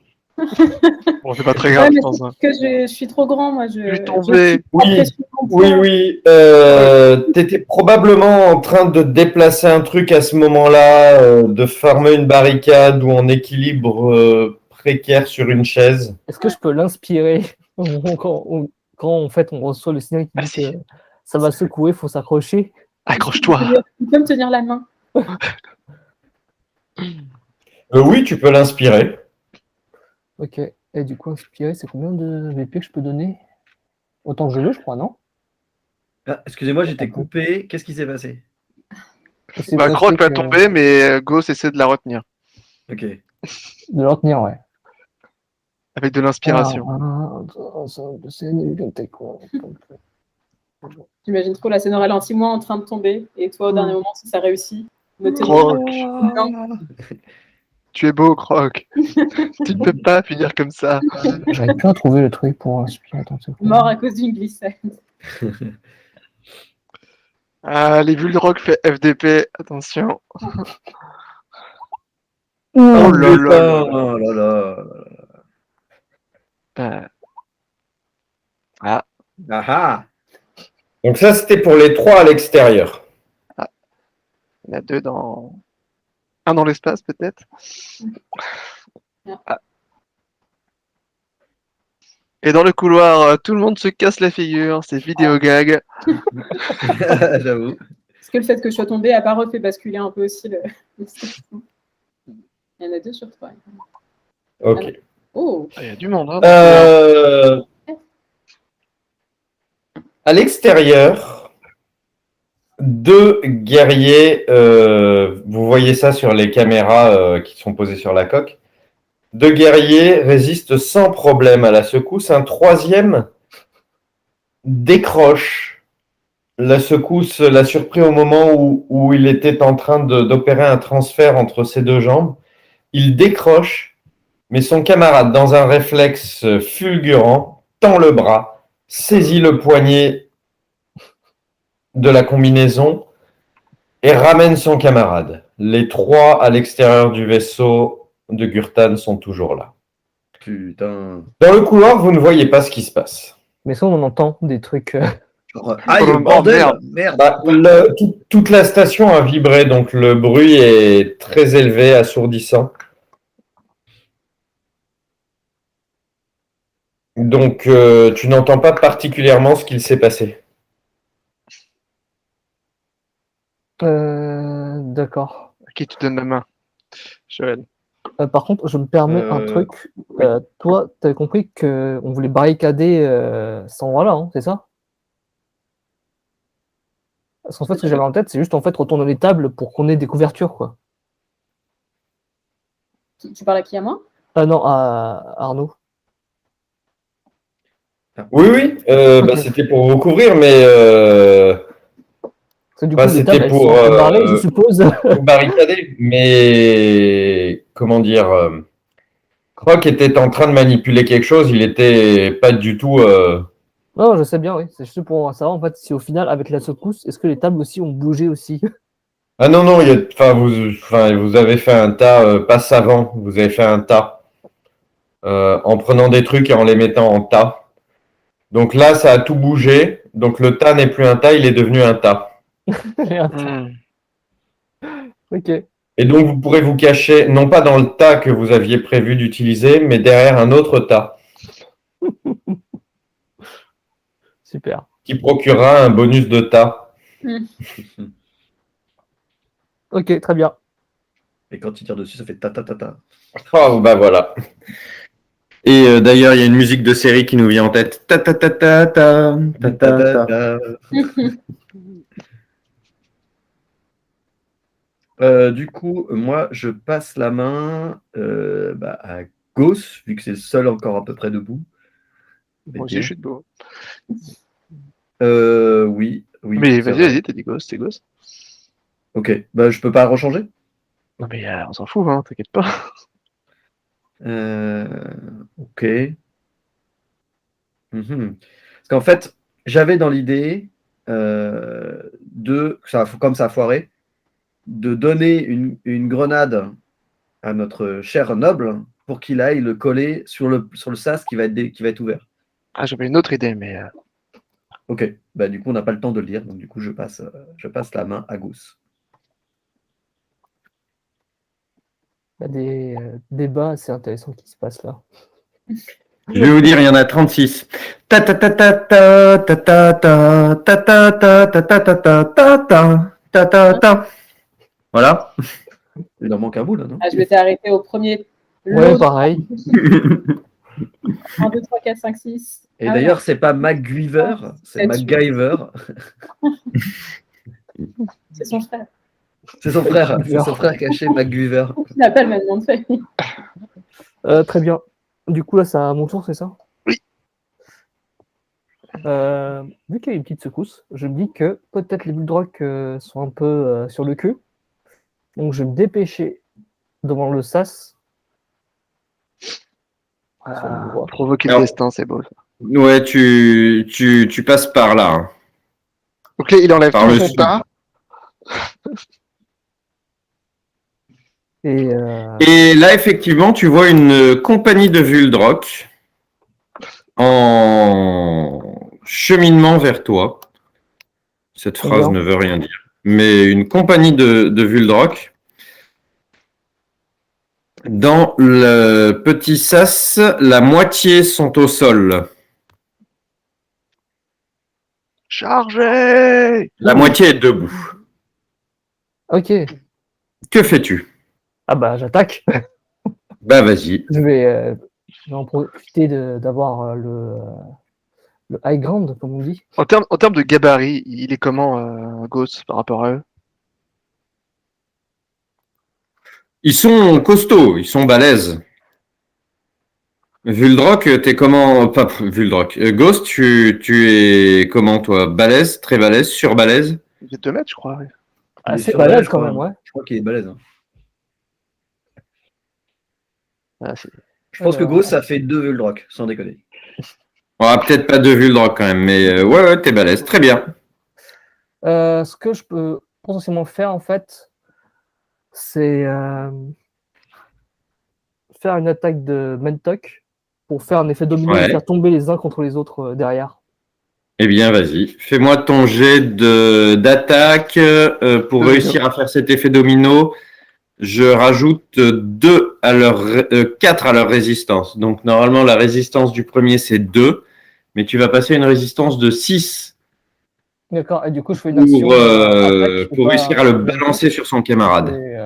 Bon, c'est pas très grave, Ouais, mais je pense. Hein. c'est que je suis trop grand, moi. Je suis tombé. Oui. T'étais probablement en train de déplacer un truc à ce moment-là, de farmer une barricade ou en équilibre précaire sur une chaise. Est-ce que je peux l'inspirer quand en fait on reçoit le signal qui dit Vas-y. que ça va secouer, il faut s'accrocher? Accroche-toi. Tu peux me tenir la main. Oui, tu peux l'inspirer. Ok. Et du coup, inspirer, c'est combien de VP que je peux donner? Autant que je veux, je crois, non? Ah, excusez-moi, j'étais coupé. Qu'est-ce qui s'est passé? C'est Bah, passé Croc va que- tomber, mais Ghost essaie de la retenir. Ok. De le retenir, ouais. Avec de l'inspiration. J'imagine trop la scène au ralenti, moi en train de tomber, et toi au dernier moment, si ça réussit, me tenir. Croc. Tu es beau, Croc. Tu ne peux pas finir comme ça. J'arrive plus à trouver le truc pour inspirer. Attends, c'est quoi? Mort à cause d'une glissade. Ah, les Bulldogs fait FDP. Attention. Oh là là putain, là là. oh là là. Ah, Ah ah. Donc ça, c'était pour les 3 à l'extérieur. il y en a 2 dans. Un dans l'espace, peut-être. Ah. Et dans le couloir, tout le monde se casse la figure. C'est vidéo gag. J'avoue. Est-ce que le fait que je sois tombée n'a pas refait basculer un peu aussi le Il y en a 2 sur 3. Ok. Oh, Ah, il y a du monde. Hein, dans le couloir. À l'extérieur, 2 guerriers, vous voyez ça sur les caméras qui sont posées sur la coque. 2 guerriers résistent sans problème à la secousse. Un 3e décroche. La secousse l'a surpris au moment où il était en train d'opérer un transfert entre ses 2 jambes. Il décroche, mais son camarade, dans un réflexe fulgurant, tend le bras, saisit le poignet de la combinaison et ramène son camarade. Les 3 à l'extérieur du vaisseau de Gurtan sont toujours là. Putain. Dans le couloir, vous ne voyez pas ce qui se passe. Mais ça, on entend des trucs. Genre, aïe, Oh, bordel, merde. merde. Bah, toute la station a vibré, donc le bruit est très élevé, assourdissant. Donc, tu n'entends pas particulièrement ce qu'il s'est passé. D'accord. À qui tu donnes la main, Joël? Par contre, je me permets un truc. oui. Toi, tu avais compris qu'on voulait barricader cet endroit-là, hein, c'est ça? Parce qu'en fait, ce que j'avais en tête, c'est juste en fait retourner les tables pour qu'on ait des couvertures, quoi. tu parles à qui, à moi? Ah non, à Arnaud. Oui, Ok. c'était pour vous couvrir, mais Parce que du bah, coup, les c'était tables, elles pour sont un peu barrées, je suppose. vous barricader. Mais comment dire, Croc était en train de manipuler quelque chose, il était pas du tout. Non, je sais bien, oui. C'est juste pour savoir, en fait, si au final, avec la secousse, est-ce que les tables aussi ont bougé aussi? Ah non, non, vous avez fait un tas, pas savant, vous avez fait un tas en prenant des trucs et en les mettant en tas. Donc là, ça a tout bougé. Donc le tas n'est plus un tas, il est devenu un tas. Hmm. Ok. Et donc vous pourrez vous cacher, non pas dans le tas que vous aviez prévu d'utiliser, mais derrière un autre tas Super. qui procurera un bonus de tas. Ok, très bien. Et quand il tire dessus, ça fait ta ta ta ta. Oh, bah voilà. Et d'ailleurs, il y a une musique de série qui nous vient en tête. Ta ta ta ta ta ta ta ta. Du coup, moi, je passe la main à Gauss, vu que c'est le seul encore à peu près debout. Moi aussi, je suis debout. Oui, oui. Mais c'est vas-y, vrai. vas-y, t'es gosse, t'es gosse. Ok, bah, je peux pas rechanger. Non, mais on s'en fout, hein, t'inquiète pas. Ok. Mhm. Parce qu'en fait, j'avais dans l'idée comme ça a foiré, de donner une grenade à notre cher noble pour qu'il aille le coller sur le sas qui va être ouvert. Ah, j'avais une autre idée, mais. Ok, bah, du coup, on n'a pas le temps de le lire, donc du coup, je passe la main à Gauss. Il y a des débats assez intéressants qui se passent là. Je vais vous dire, il y en a 36. Ta ta ta ta ta ta ta ta ta ta ta ta ta ta ta ta ta ta ta. Voilà. Il en manque un bout, là, non? Ah, je m'étais arrêtée au premier Ouais, lot. pareil. 1, 2, 3, 4, 5, 6. Et d'ailleurs, c'est pas MacGyver, c'est MacGyver. C'est son frère. C'est son frère caché, MacGyver. Il n'a pas le même nom de famille. Très bien. Du coup, là, c'est à mon tour, c'est ça? Oui. Vu qu'il y a une petite secousse, je me dis que peut-être les Bulldrogs sont un peu sur le cul. Donc, je vais me dépêcher devant le sas. Provoquer Alors- le destin, c'est beau. Ça. Ouais, tu passes par là. Hein. Donc là, il enlève Par tout le son sud. tas. Et là, effectivement, tu vois une compagnie de Vuldrock en cheminement vers toi. Cette Très phrase bien. ne veut rien dire. Mais une compagnie de Vuldrock. Dans le petit sas, la moitié sont au sol. Chargez! La moitié est debout. Ok. Que fais-tu? Ah bah j'attaque. Bah vas-y. Je vais en profiter d'avoir le high ground, comme on dit. En termes de gabarit, il est comment, Ghost, par rapport à eux? Ils sont costauds, ils sont balèzes. Vuldrock, t'es comment? Pas Vuldrock. Ghost, tu es comment toi? Balèze, très balèze, surbalèze? Il est 2 mètres, je crois. Ouais. Il est Assez sur balèze, balèze je quand crois. même, ouais. Je crois qu'il est balèze. Hein. Ah, c'est- Je pense que Alors, Ghost, ça fait 2 Vuldrock, sans déconner. On peut-être pas de Vuldrock quand même, mais ouais, t'es balèze. Très bien. ce que je peux potentiellement faire, en fait, c'est faire une attaque de Mentok pour faire un effet domino et Ouais. faire tomber les uns contre les autres derrière. Eh bien, vas-y. Fais-moi ton jet d'attaque pour réussir à faire cet effet domino. Je rajoute 4 à leur résistance. Donc, normalement, la résistance du premier, c'est 2. Mais tu vas passer une résistance de 6 D'accord, et du coup, je fais une action attaque. pour réussir à le balancer sur son camarade. Et,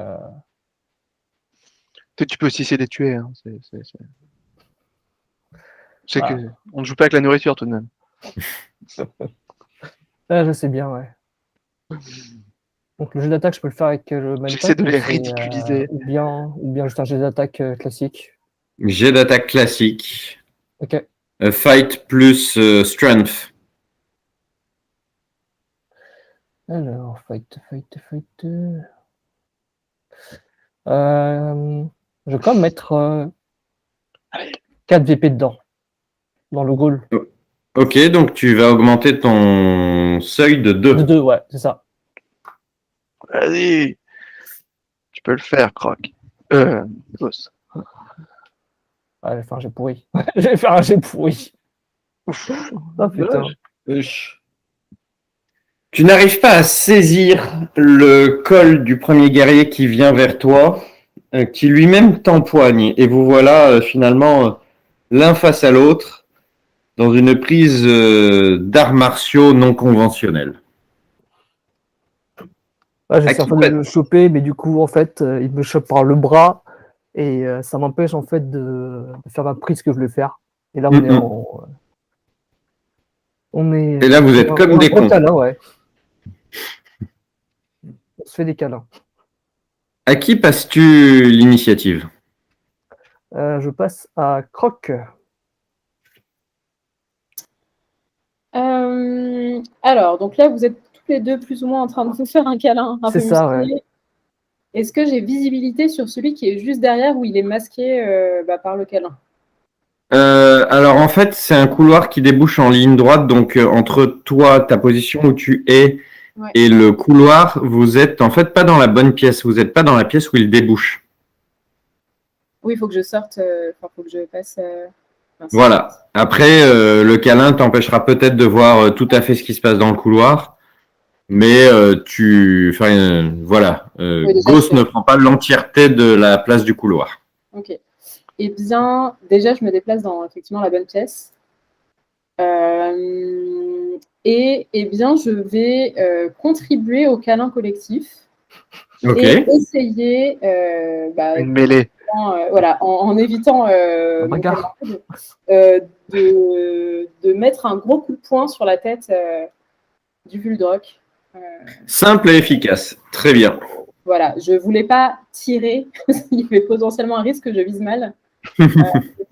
Peut-être tu peux aussi essayer de les tuer. Hein. Je sais Ah. que on ne joue pas avec la nourriture tout de même. je sais bien, ouais. Donc le jeu d'attaque, je peux le faire avec le Mentok. J'essaie de les c'est, ridiculiser. ou bien juste un jeu d'attaque classique. Jet d'attaque classique. Ok. Fight plus strength. Alors, fight. Je vais quand même mettre 4 VP dedans, dans le goal. Ok, donc tu vas augmenter ton seuil de 2. De 2, ouais, c'est ça. Vas-y. Tu peux le faire, Croc. Ghost. Ouais, je vais faire un jet pourri. Je vais faire un jet pourri. Oh putain. Tu n'arrives pas à saisir le col du premier guerrier qui vient vers toi, qui lui-même t'empoigne. Et vous voilà finalement l'un face à l'autre dans une prise d'arts martiaux non conventionnels. Ouais, j'essaie À en qui fait de pas- le choper, mais du coup, en fait, il me chope par le bras et ça m'empêche en fait de faire ma prise que je voulais faire. Et là, on est. Et là, vous êtes on a- comme on a des un gros cons. câlin, ouais. On se fait des câlins. À qui passes-tu l'initiative? Je passe à Croc. Alors, donc là, vous êtes tous les deux plus ou moins en train de vous faire un câlin un C'est peu ça, musclé. ouais. Est-ce que j'ai visibilité sur celui qui est juste derrière où il est masqué par le câlin? Alors en fait, c'est un couloir qui débouche en ligne droite, donc entre toi, ta position où tu es, Ouais. et le couloir, vous êtes en fait pas dans la bonne pièce, vous n'êtes pas dans la pièce où il débouche. Oui, il faut que je sorte, faut que je passe. Voilà. Après, le câlin t'empêchera peut-être de voir tout à fait ce qui se passe dans le couloir, mais voilà. Oui, déjà, Ghost ne prend pas l'entièreté de la place du couloir. Ok. Eh bien, déjà, je me déplace dans effectivement la bonne pièce. Et eh bien, je vais contribuer au câlin collectif Ok. et essayer, Une mêlée. en évitant mon bagarre. camarade, de mettre un gros coup de poing sur la tête du Vuldrock. Simple et efficace. Très bien. Voilà, je voulais pas tirer, il y avait potentiellement un risque que je vise mal.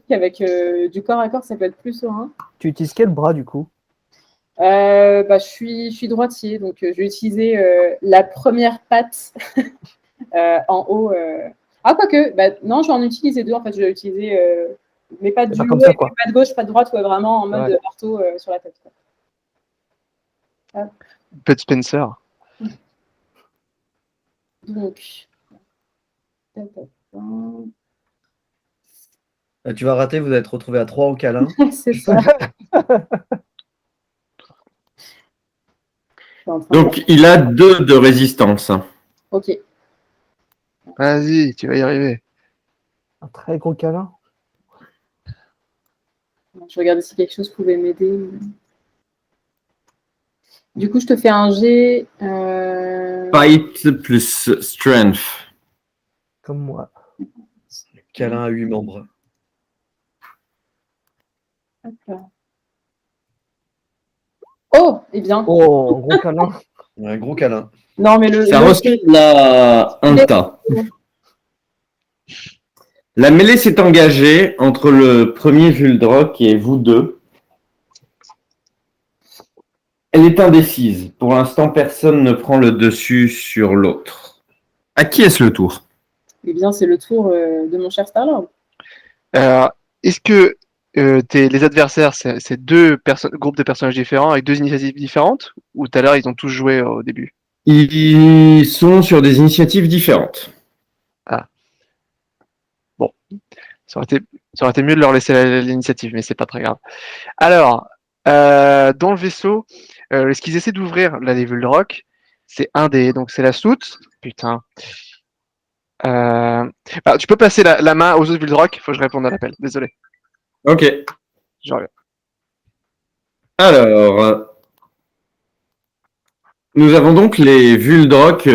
Avec du corps à corps, ça peut être plus serein. Tu utilises quel bras du coup? Je suis droitier, donc je vais utiliser la première patte en haut. Quoique, non, je vais en utiliser deux. En fait, je vais utiliser mes pattes du haut, comme ça, quoi. pattes gauche, patte droite, ouais, vraiment en mode Ouais. marteau sur la tête. Quoi. Bud Spencer. Donc, Tu vas rater, vous allez être retrouvé à 3 au câlin. C'est ça. Je suis en train de- Donc, il a 2 de résistance. Ok. Vas-y, tu vas y arriver. Un très gros câlin. Je regardais si quelque chose pouvait m'aider. Du coup, je te fais un G. Fight plus strength. Comme moi. Câlin à 8 membres. Hop là. Oh, eh bien. Oh, un gros câlin. Un gros câlin. Non, mais Ça ressemble à un tas. La mêlée s'est engagée entre le premier Vuldrock et vous deux. Elle est indécise. Pour l'instant, personne ne prend le dessus sur l'autre. À qui est-ce le tour? Eh bien, c'est le tour de mon cher Starlord. Est-ce que les adversaires, c'est deux groupes de personnages différents avec deux initiatives différentes? Ou tout à l'heure, ils ont tous joué au début? Ils sont sur des initiatives différentes. Ça aurait été mieux de leur laisser l'initiative, mais c'est pas très grave. Alors, dans le vaisseau, ce qu'ils essaient d'ouvrir, là, les Vuldrock, c'est un des. Donc, c'est la soute. Putain. Tu peux passer la main aux autres Vuldrock. Faut que je réponde à l'appel. Désolé. Ok. Je reviens. Alors, nous avons donc les Vuldrock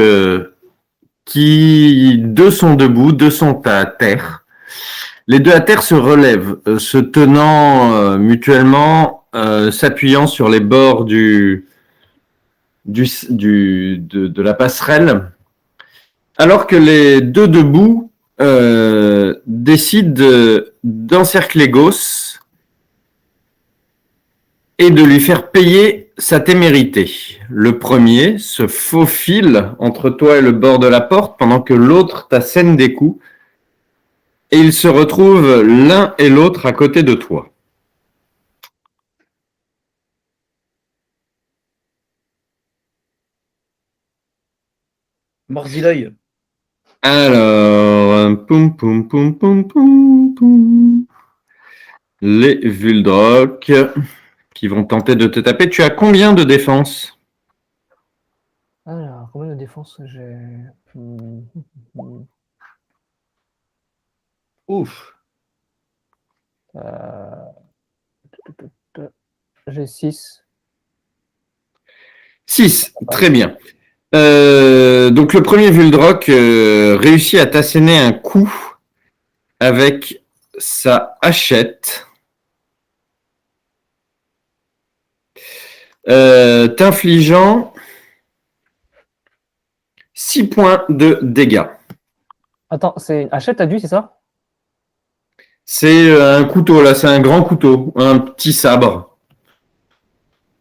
qui, 2 sont debout, 2 sont à terre. Les 2 à terre se relèvent, se tenant mutuellement, s'appuyant sur les bords de la passerelle, alors que les 2 debout décident d'encercler Gauss et de lui faire payer sa témérité. Le premier se faufile entre toi et le bord de la porte pendant que l'autre t'assène des coups et ils se retrouvent l'un et l'autre à côté de toi. Morzilœil. Alors, poum poum poum poum poum poum. Les Vuldrock qui vont tenter de te taper. Tu as combien de défense? Alors, combien de défense j'ai? Ouf. J'ai 6. 6, très bien. Donc le premier Vuldrock réussit à t'asséner un coup avec sa hachette, t'infligeant 6 points de dégâts. Attends, c'est une hachette à du, c'est ça? C'est un couteau, là, c'est un grand couteau, un petit sabre.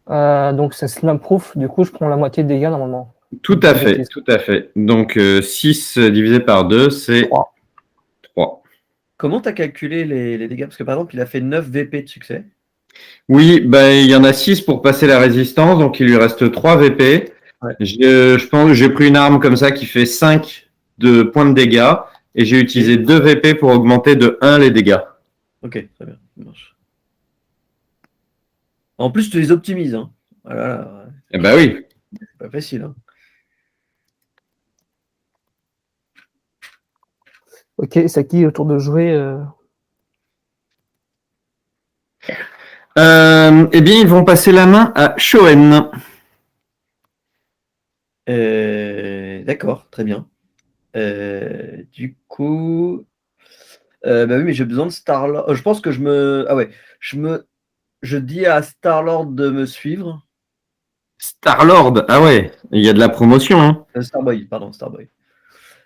Donc c'est slam proof, du coup je prends la moitié de dégâts normalement. Tout à fait, tout à fait. Donc 6 divisé par 2, c'est 3. Comment tu as calculé les dégâts? Parce que par exemple, il a fait 9 VP de succès. Oui, ben, il y en a 6 pour passer la résistance, donc il lui reste 3 VP. Ouais. Je pense que j'ai pris une arme comme ça qui fait 5 de points de dégâts et j'ai utilisé 2 VP pour augmenter de 1 les dégâts. Ok, très bien, ça marche. En plus, tu les optimises. Hein. Voilà, Eh ben oui. c'est pas facile. Hein. Ok, c'est à qui autour de jouer Eh bien, ils vont passer la main à Shoen. D'accord, très bien. Du coup, bah oui, mais j'ai besoin de Star-Lord. Je pense que je dis à Star-Lord de me suivre. Star-Lord, ah ouais, il y a de la promotion. Hein. Starboy, pardon, Starboy.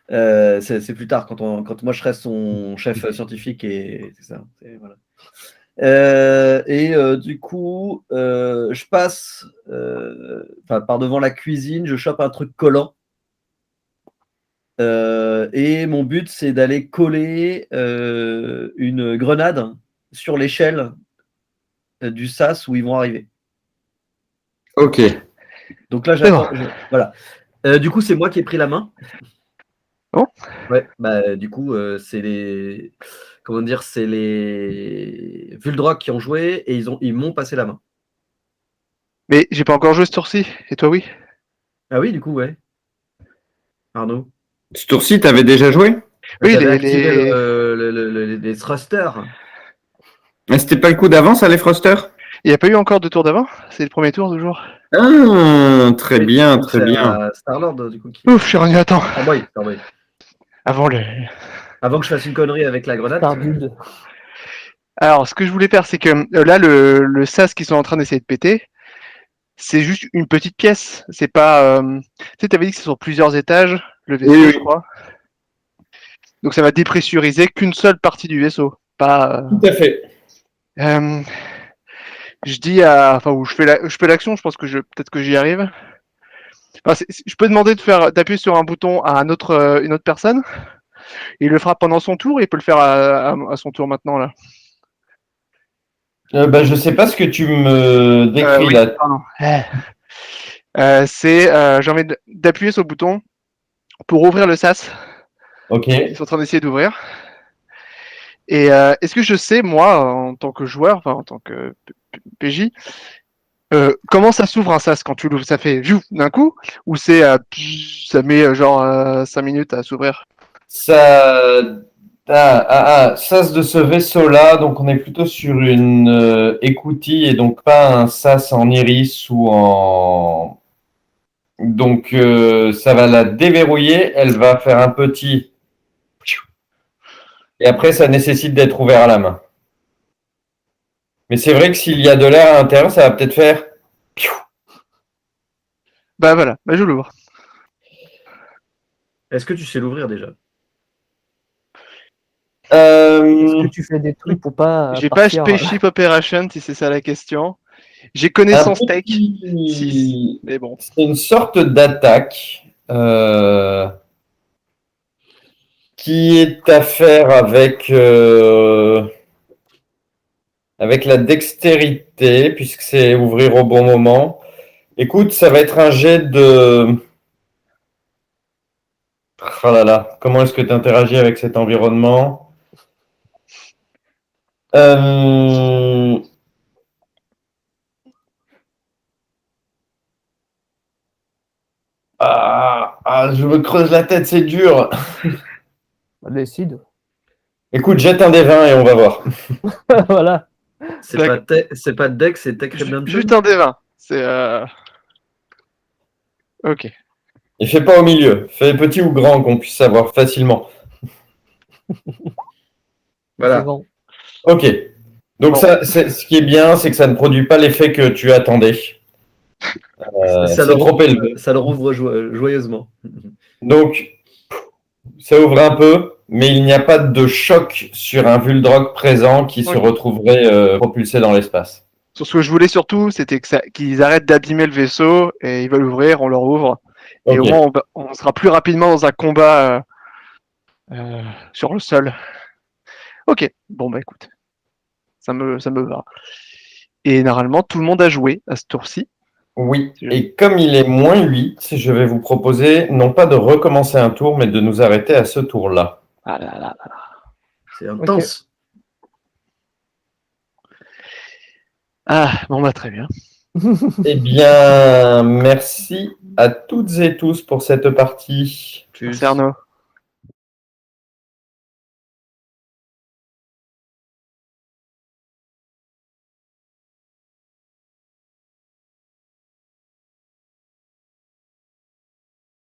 C'est plus tard quand moi je serai son chef scientifique et c'est ça. Voilà. Du coup, je passe par devant la cuisine, je chope un truc collant. Et mon but, c'est d'aller coller une grenade sur l'échelle du sas où ils vont arriver. Ok. Donc là, j'attends. Voilà. Du coup, c'est moi qui ai pris la main. Ouais, bah du coup, c'est les. Comment dire, c'est les Vuldrock qui ont joué et ils m'ont passé la main. Mais j'ai pas encore joué ce tour-ci. Et toi, oui? Ah oui, du coup, ouais. Arnaud. Ce tour-ci, t'avais déjà joué? Oui, J'avais activé les thrusters. Ah, c'était pas le coup d'avant, ça, les Frosters? Il n'y a pas eu encore de tour d'avant? C'est le premier tour toujours. Ah, très Et bien, du coup, très c'est bien. à Star-Lord, du coup. Ouf, je suis revenu à temps. Starboy, Starboy. Avant le. Avant que je fasse une connerie avec la grenade. Stardude. Alors, ce que je voulais faire, c'est que là, le sas qu'ils sont en train d'essayer de péter, c'est juste une petite pièce. C'est pas. Tu sais, t'avais dit que c'est sur plusieurs étages, le vaisseau, Oui, oui. je crois. Donc, ça va dépressuriser qu'une seule partie du vaisseau. Pas. Tout à fait. Je dis à. Enfin, où je fais l'action, je pense que peut-être que j'y arrive. Enfin, je peux demander d'appuyer sur un bouton à une autre personne. Il le fera pendant son tour, et il peut le faire à son tour maintenant, là. Je sais pas ce que tu me décris Oui, là. pardon. J'ai envie d'appuyer sur le bouton pour ouvrir le sas. Ok. Ils sont en train d'essayer d'ouvrir. Et est-ce que je sais, moi, en tant que joueur, enfin en tant que PJ, comment ça s'ouvre un sas quand tu l'ouvres? Ça fait d'un coup? Ou ça met genre 5 minutes à s'ouvrir? Ça, sas de ce vaisseau-là, donc on est plutôt sur une écoutille et donc pas un sas en iris ou en. Donc ça va la déverrouiller, elle va faire un petit. Et après, ça nécessite d'être ouvert à la main. Mais c'est vrai que s'il y a de l'air à l'intérieur, ça va peut-être faire. Bah voilà, bah je l'ouvre. Est-ce que tu sais l'ouvrir déjà? Est-ce que tu fais des trucs pour pas J'ai pas partir Spaceship Operation, si c'est ça la question. J'ai Un connaissance tech. petit- 6. Mais bon. C'est une sorte d'attaque qui est à faire avec la dextérité, puisque c'est ouvrir au bon moment. Écoute, ça va être un jet de. Oh là là, comment est-ce que tu interagis avec cet environnement? Je me creuse la tête, c'est dur. Décide. Écoute, jette un des 20 et on va voir. Voilà. C'est pas Dex, c'est Tech Redemption. Juste un des 20. C'est. Ok. Et fais pas au milieu. Fais petit ou grand qu'on puisse savoir facilement. C'est Voilà. bon. Ok. Donc Bon. ce qui est bien, c'est que ça ne produit pas l'effet que tu attendais. Ça c'est trop élevé. Ça le rouvre joyeusement. Donc, ça ouvre un peu, mais il n'y a pas de choc sur un Vuldrock présent qui se Ok. retrouverait propulsé dans l'espace. Sur ce que je voulais surtout, c'était qu'ils arrêtent d'abîmer le vaisseau et ils veulent ouvrir, on leur ouvre. Et au Ok. moins, on sera plus rapidement dans un combat sur le sol. Ok, bon bah écoute, ça me va. Et normalement, tout le monde a joué à ce tour-ci. Oui, et comme il est moins 8, je vais vous proposer non pas de recommencer un tour, mais de nous arrêter à ce tour-là. Ah là là là. C'est intense. Ah, bon bah très bien. Eh bien, merci à toutes et tous pour cette partie. Tchuss. Merci Arnaud.